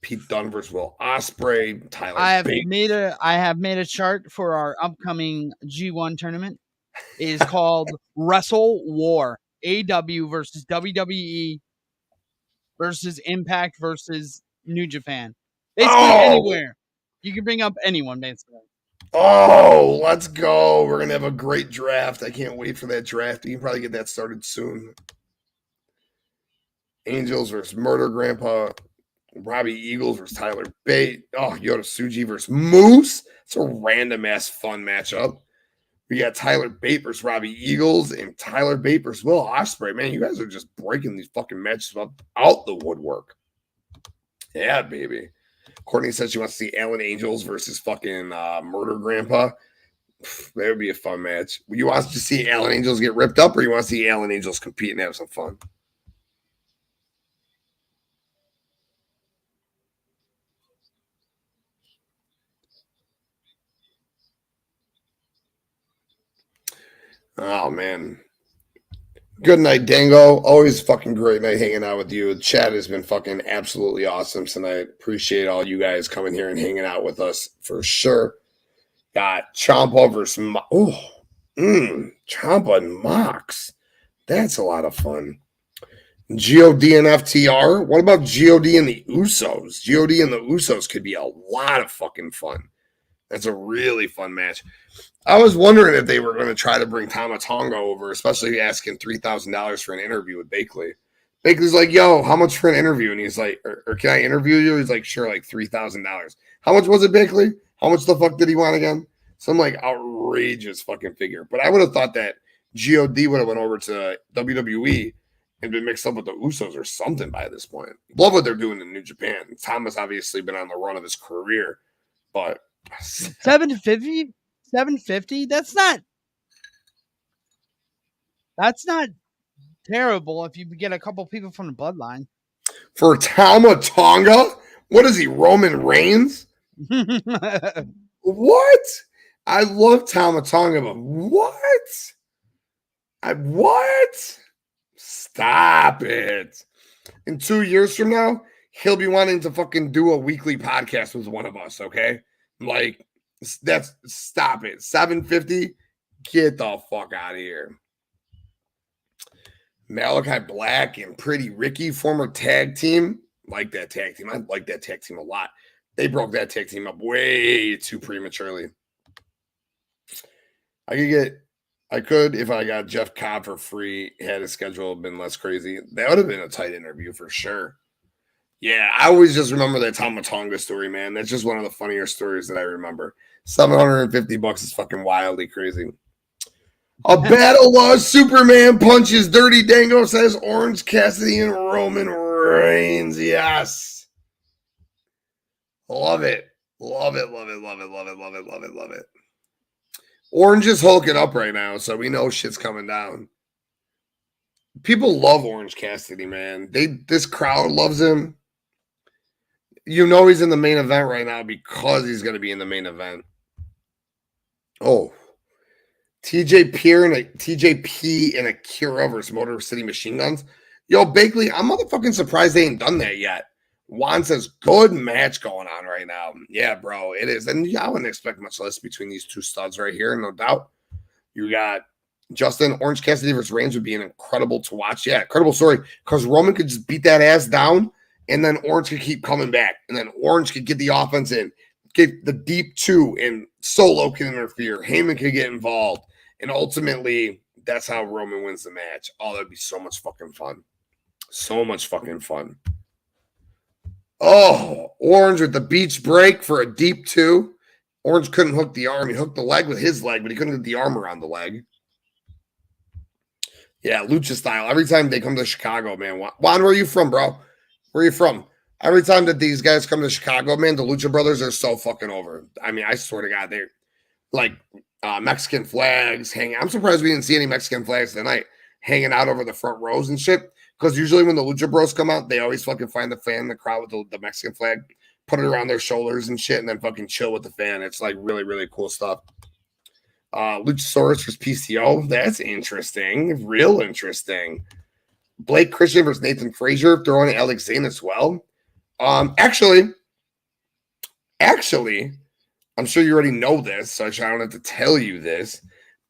Speaker 1: Pete Dunne versus Will Ospreay, Tyler
Speaker 2: I have
Speaker 1: Bate.
Speaker 2: made a chart for our upcoming G1 tournament. It is called Wrestle War. AEW versus WWE versus Impact versus New Japan. Basically anywhere. You can bring up anyone, basically.
Speaker 1: Oh, let's go. We're going to have a great draft. I can't wait for that draft. You can probably get that started soon. Angels versus Murder Grandpa. Robbie Eagles versus Tyler Bate. Oh, Yota Tsuji versus Moose. It's a random-ass fun matchup. We got Tyler Bate versus Robbie Eagles and Tyler Bate versus Will Ospreay. Man, you guys are just breaking these fucking matches up out the woodwork. Yeah, baby. Courtney said she wants to see Alan Angels versus fucking Murder Grandpa. That would be a fun match. You want to see Alan Angels get ripped up, or you want to see Alan Angels compete and have some fun? Oh, man. Good night, Dango. Always fucking great night hanging out with you. The chat has been fucking absolutely awesome tonight. Appreciate all you guys coming here and hanging out with us for sure. Got Ciampa versus Ciampa and Mox. That's a lot of fun. G.O.D. and FTR. What about G.O.D. and the Usos? G.O.D. and the Usos could be a lot of fucking fun. That's a really fun match. I was wondering if they were going to try to bring Tama Tonga over, especially asking $3,000 for an interview with Bakley. Bakley's like, yo, how much for an interview? And he's like, or can I interview you? He's like, sure, like $3,000. How much was it, Bakley? How much the fuck did he want again? Some like outrageous fucking figure. But I would have thought that G.O.D. would have went over to WWE and been mixed up with the Usos or something by this point. Love what they're doing in New Japan. Tama's obviously been on the run of his career, but
Speaker 2: 750? 750? That's not terrible if you get a couple people from the bloodline.
Speaker 1: For Tama Tonga? What is he, Roman Reigns? What? I love Tama Tonga, but what? What? Stop it. In 2 years from now, he'll be wanting to fucking do a weekly podcast with one of us, okay? Like, stop it. 750? Get the fuck out of here. Malachi Black and Pretty Ricky, former tag team. Like that tag team. I like that tag team a lot. They broke that tag team up way too prematurely. I could, if I got Jeff Cobb for free, had his schedule been less crazy. That would have been a tight interview for sure. Yeah, I always just remember that Tama Tonga story, man. That's just one of the funnier stories that I remember. $750 is fucking wildly crazy. A battle of Superman punches Dirty Dango says Orange Cassidy and Roman Reigns. Yes. Love it. Love it, love it, love it, love it, love it, love it, love it. Orange is hulking up right now, so we know shit's coming down. People love Orange Cassidy, man. This crowd loves him. You know he's in the main event right now because he's going to be in the main event. Oh. TJP and Akira versus Motor City Machine Guns. Yo, Bakley, I'm motherfucking surprised they ain't done that yet. Juan says, good match going on right now. Yeah, bro, it is. And yeah, I wouldn't expect much less between these two studs right here, no doubt. You got Justin, Orange Cassidy versus Reigns would be an incredible to watch. Yeah, incredible story. Because Roman could just beat that ass down, and then Orange could keep coming back. And then Orange could get the offense in, get the deep two, and Solo can interfere. Heyman could get involved. And ultimately, that's how Roman wins the match. Oh, that'd be so much fucking fun. So much fucking fun. Oh, Orange with the beach break for a deep two. Orange couldn't hook the arm. He hooked the leg with his leg, but he couldn't get the arm around the leg. Yeah, lucha style. Every time they come to Chicago, man. Juan, where are you from, bro? Where are you from? Every time that these guys come to Chicago, man, the Lucha Brothers are so fucking over. I mean, I swear to God, they're like Mexican flags hanging. I'm surprised we didn't see any Mexican flags tonight hanging out over the front rows and shit. Because usually when the Lucha Bros come out, they always fucking find the fan in the crowd with the Mexican flag, put it around their shoulders and shit, and then fucking chill with the fan. It's like really, really cool stuff. Luchasaurus versus PCO. That's interesting. Real interesting. Blake Christian versus Nathan Frazier, throwing in Alex Zane as well. Actually, I'm sure you already know this, so I don't have to tell you this.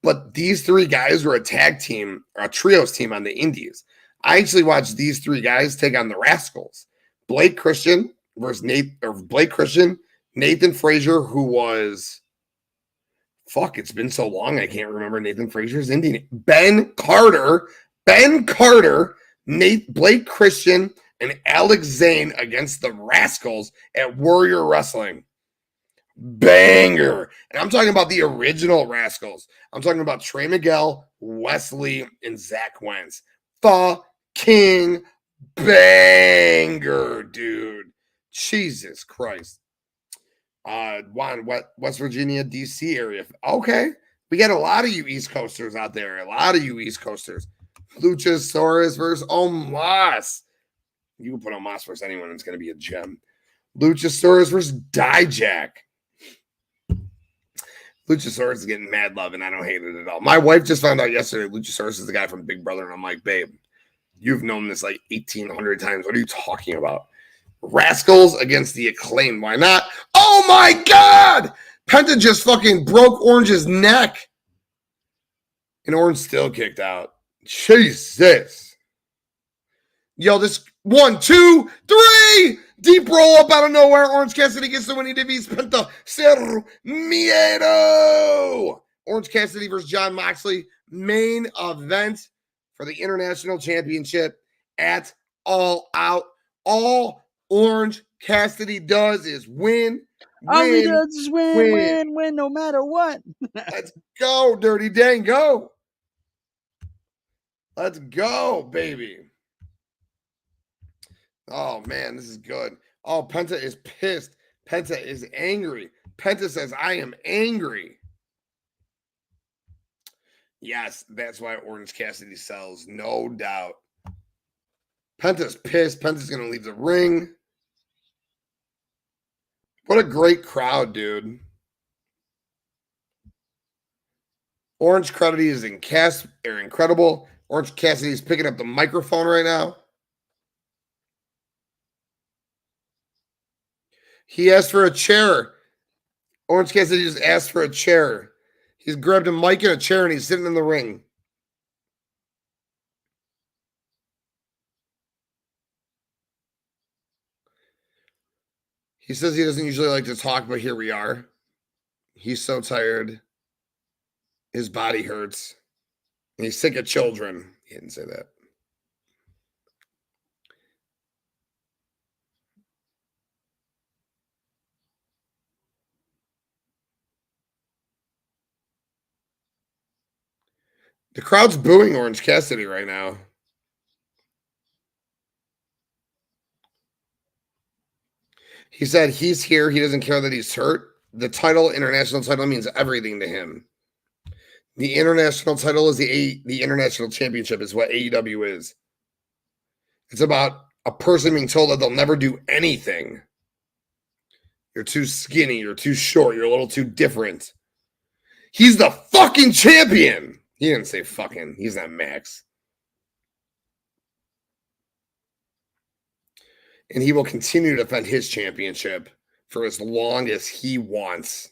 Speaker 1: But these three guys were a tag team, or a trios team on the Indies. I actually watched these three guys take on the Rascals. Blake Christian versus Nathan Frazier, who was it's been so long I can't remember Nathan Frazier's Indian name. Ben Carter, Blake Christian, and Alex Zane against the Rascals at Warrior Wrestling. Banger. And I'm talking about the original Rascals. I'm talking about Trey Miguel, Wesley, and Zach Wentz. Fucking banger, dude. Jesus Christ. Juan, West Virginia, DC area. Okay. We got a lot of you East Coasters out there. Luchasaurus versus Omos. You can put Omos versus anyone. It's going to be a gem. Luchasaurus versus Dijak. Luchasaurus is getting mad love, and I don't hate it at all. My wife just found out yesterday Luchasaurus is the guy from Big Brother, and I'm like, babe, you've known this like 1,800 times. What are you talking about? Rascals against the Acclaimed. Why not? Oh, my God! Penta just fucking broke Orange's neck. And Orange still kicked out. Jesus. Yo, this 1, 2, 3. Deep roll up out of nowhere. Orange Cassidy gets the win. He defeats Penta. Ser Miedo. Orange Cassidy versus Jon Moxley. Main event for the International Championship at All Out. All Orange Cassidy does is win.
Speaker 2: All he does is win, no matter what.
Speaker 1: Let's go, Dirty Dang, go. Let's go, baby. Oh, man, this is good. Oh, Penta is pissed. Penta is angry. Penta says, I am angry. Yes, that's why Orange Cassidy sells, no doubt. Penta's pissed. Penta's going to leave the ring. What a great crowd, dude. Orange Cassidy is incredible. Orange Cassidy is picking up the microphone right now. He asked for a chair. Orange Cassidy just asked for a chair. He's grabbed a mic and a chair, and he's sitting in the ring. He says he doesn't usually like to talk, but here we are. He's so tired. His body hurts. And he's sick of children. He didn't say that. The crowd's booing Orange Cassidy right now. He said he's here. He doesn't care that he's hurt. The title, international title, means everything to him. The international title is the international championship is what AEW is. It's about a person being told that they'll never do anything. You're too skinny. You're too short. You're a little too different. He's the fucking champion. He didn't say fucking. He's not Max. And he will continue to defend his championship for as long as he wants.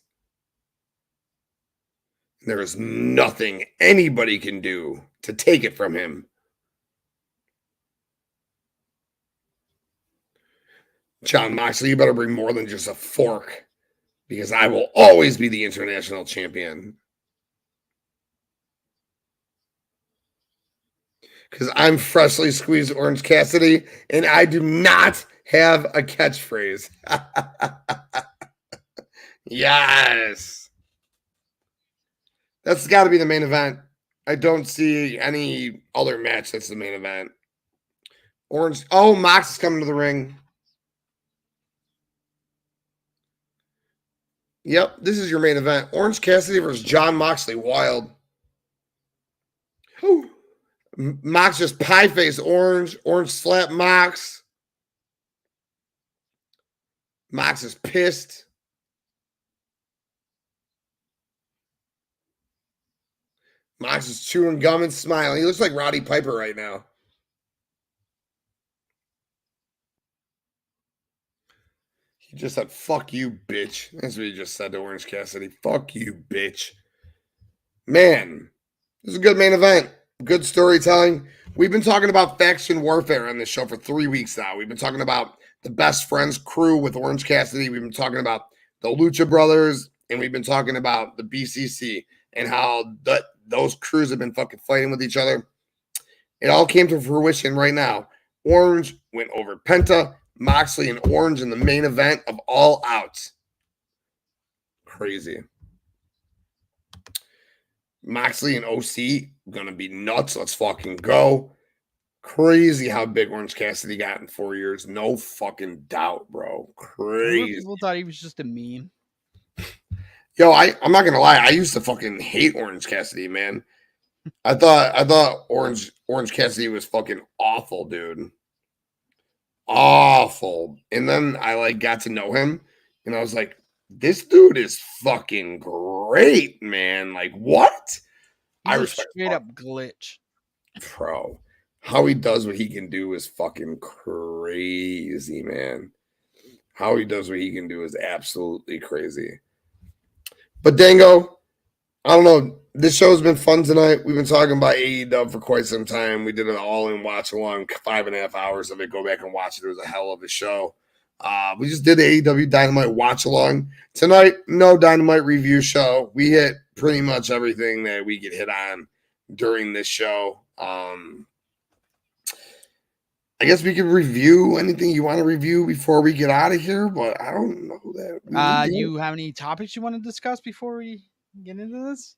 Speaker 1: There is nothing anybody can do to take it from him. Jon Moxley, you better bring more than just a fork, because I will always be the international champion. Because I'm freshly squeezed Orange Cassidy, and I do not have a catchphrase. Yes. That's got to be the main event. I don't see any other match that's the main event. Orange. Oh, Mox is coming to the ring. Yep, this is your main event. Orange Cassidy versus Jon Moxley. Wild. Whew. Mox just pie face Orange. Orange slap Mox. Mox is pissed. Mox is chewing gum and smiling. He looks like Roddy Piper right now. He just said, fuck you, bitch. That's what he just said to Orange Cassidy. Fuck you, bitch. Man, this is a good main event. Good storytelling. We've been talking about faction warfare on this show for 3 weeks now. We've been talking about the Best Friends crew with Orange Cassidy. We've been talking about the Lucha Brothers, and we've been talking about the BCC and how those crews have been fucking fighting with each other. It all came to fruition right now. Orange went over Penta, Moxley, and Orange in the main event of All Out. Crazy. Moxley and OC gonna be nuts. Let's fucking go. Crazy how big Orange Cassidy got in 4 years. No fucking doubt, bro. Crazy.
Speaker 2: People thought he was just a meme.
Speaker 1: Yo, I'm not gonna lie. I used to fucking hate Orange Cassidy, man. I thought Orange Cassidy was fucking awful, dude. Awful. And then I got to know him, and I was like, this dude is fucking great, man. Like, what?
Speaker 2: He's a straight up glitch.
Speaker 1: Bro, how he does what he can do is fucking crazy, man. How he does what he can do is absolutely crazy. But Dango, I don't know. This show's been fun tonight. We've been talking about AEW for quite some time. We did an all-in watch-along, 5.5 hours of it. Go back and watch it. It was a hell of a show. We just did the AEW Dynamite watch-along. Tonight, no Dynamite review show. We hit pretty much everything that we could hit on during this show. I guess we could review anything you want to review before we get out of here, but I don't know that.
Speaker 2: You have any topics you want to discuss before we get into this?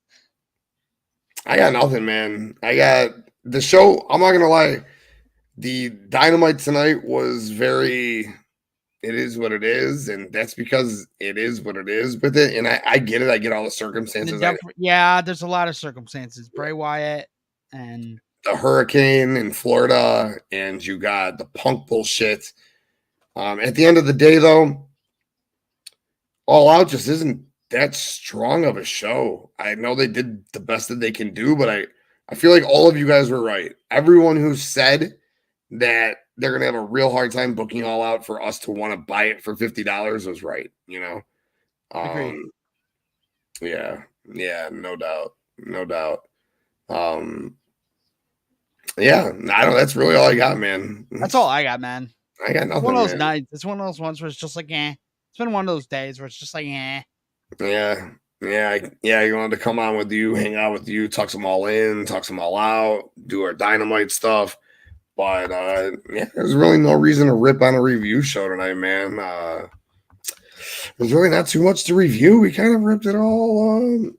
Speaker 1: I got nothing, man. I got the show. I'm not gonna lie. The Dynamite tonight was it is what it is, and that's because it is what it is with it. And I get it. I get all the circumstances.
Speaker 2: Yeah, there's a lot of circumstances. Bray Wyatt and
Speaker 1: the hurricane in Florida, and you got the Punk bullshit. At the end of the day, though, All Out just isn't that strong of a show. I know they did the best that they can do, but I feel like all of you guys were right. Everyone who said that they're going to have a real hard time booking All Out for us to want to buy it for $50 was right, you know? Yeah, no doubt. Yeah, I don't. That's really all I got, man.
Speaker 2: That's all I got, man.
Speaker 1: I got nothing.
Speaker 2: It's one of those nights. It's one of those ones where it's just like, eh. It's been one of those days where it's just like, eh.
Speaker 1: Yeah. You wanted to come on with you, hang out with you, talk some All In, talk some All Out, do our Dynamite stuff. But there's really no reason to rip on a review show tonight, man. There's really not too much to review. We kind of ripped it all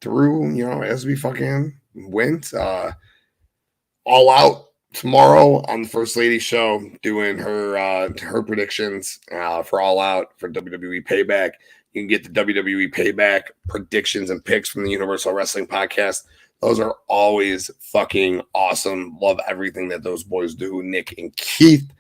Speaker 1: through, as we fucking went. All Out tomorrow on the First Lady show, doing her predictions for All Out for WWE Payback. You can get the WWE Payback predictions and picks from the Universal Wrestling Podcast. Those are always fucking awesome. Love everything that those boys do, Nick and Keith.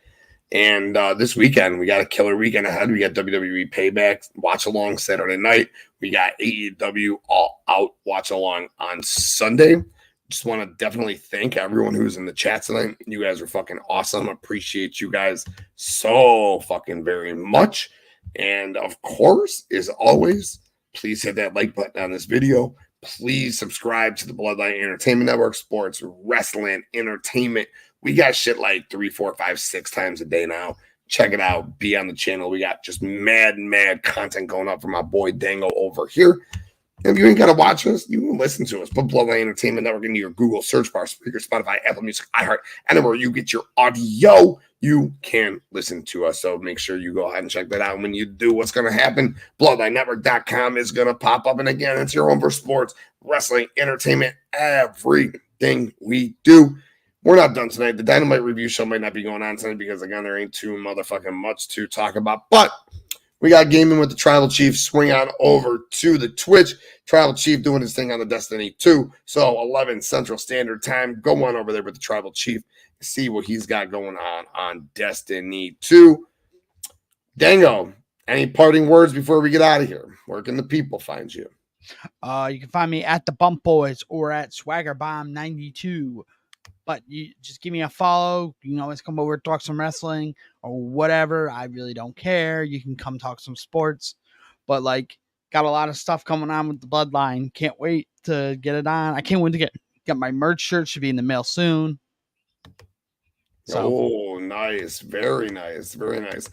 Speaker 1: And this weekend, we got a killer weekend ahead. We got WWE Payback watch along Saturday night. We got AEW All Out watch along on Sunday. Just want to definitely thank everyone who's in the chat tonight. You guys are fucking awesome. Appreciate you guys so fucking very much. And of course, as always, please hit that like button on this video. Please subscribe to the Bloodline Entertainment Network, sports, wrestling, entertainment. We got shit like 3, 4, 5, 6 times a day now. Check it out. Be on the channel. We got just mad content going up for my boy Dango over here. If you ain't got to watch us, you can listen to us. Put Bloodline Entertainment Network into your Google search bar, Spreaker, Spotify, Apple Music, iHeart, anywhere you get your audio, you can listen to us. So make sure you go ahead and check that out. And when you do, what's going to happen? BloodlineNetwork.com is going to pop up. And again, it's your home for sports, wrestling, entertainment, everything we do. We're not done tonight. The Dynamite review show might not be going on tonight because, again, there ain't too motherfucking much to talk about. But we got gaming with the Tribal Chief. Swing on over to the Twitch. Tribal Chief doing his thing on the Destiny 2. So 11 Central Standard Time. Go on over there with the Tribal Chief. See what he's got going on Destiny 2. Dango, any parting words before we get out of here? Where can the people find you?
Speaker 2: You can find me at the Bump Boys or at SwaggerBomb92. But you just give me a follow. You can always come over, talk some wrestling or whatever. I really don't care. You can come talk some sports. But Got a lot of stuff coming on with the Bloodline. Can't wait to get it on. I can't wait to get my merch shirt. Should be in the mail soon. So.
Speaker 1: Oh, nice. Very nice. Very nice.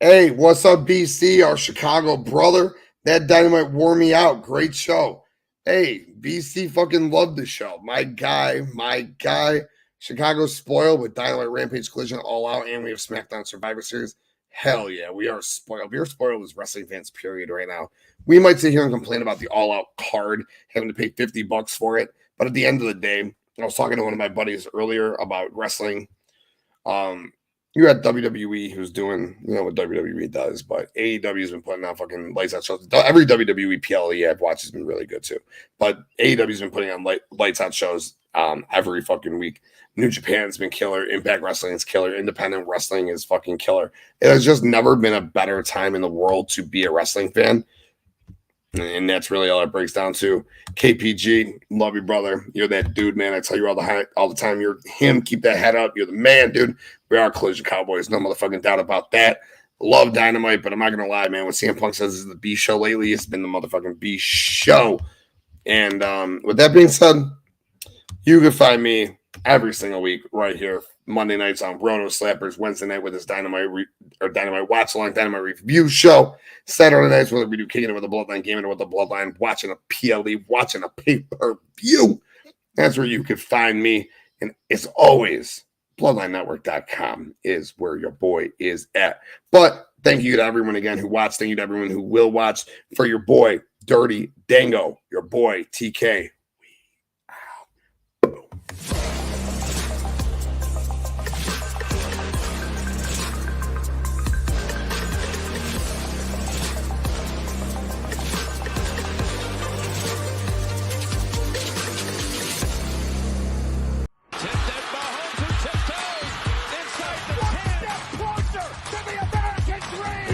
Speaker 1: Hey, what's up, BC, our Chicago brother? That Dynamite wore me out. Great show. Hey, BC fucking loved the show. My guy. Chicago's spoiled with Dynamite, Rampage, Collision, All Out, and we have SmackDown Survivor Series. Hell yeah, we are spoiled. We are spoiled as wrestling fans, period, right now. We might sit here and complain about the All Out card, having to pay $50 for it. But at the end of the day, I was talking to one of my buddies earlier about wrestling. You had WWE who's doing, what WWE does, but AEW has been putting on fucking lights out shows. Every WWE PLE I've watched has been really good too. But AEW's been putting on lights out shows every fucking week. New Japan's been killer. Impact Wrestling is killer. Independent Wrestling is fucking killer. It has just never been a better time in the world to be a wrestling fan. And that's really all it breaks down to. KPG, love you, brother. You're that dude, man. I tell you all the time. You're him. Keep that head up. You're the man, dude. We are Collision Cowboys. No motherfucking doubt about that. Love Dynamite, but I'm not going to lie, man. When CMPunk says this is the B show lately, it's been the motherfucking B show. And with that being said, you can find me every single week right here. Monday nights on Roto Slappers, Wednesday night with his Dynamite Watch Along Dynamite Review Show. Saturday nights whether we do Kicking It with the Bloodline, Gaming It with the Bloodline, watching a PLE, watching a pay-per-view. That's where you can find me. And it's always BloodlineNetwork.com is where your boy is at. But thank you to everyone again who watched. Thank you to everyone who will watch. For your boy, Dirty Dango, your boy, TK.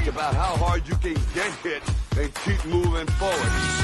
Speaker 5: About how hard you can get hit and keep moving forward.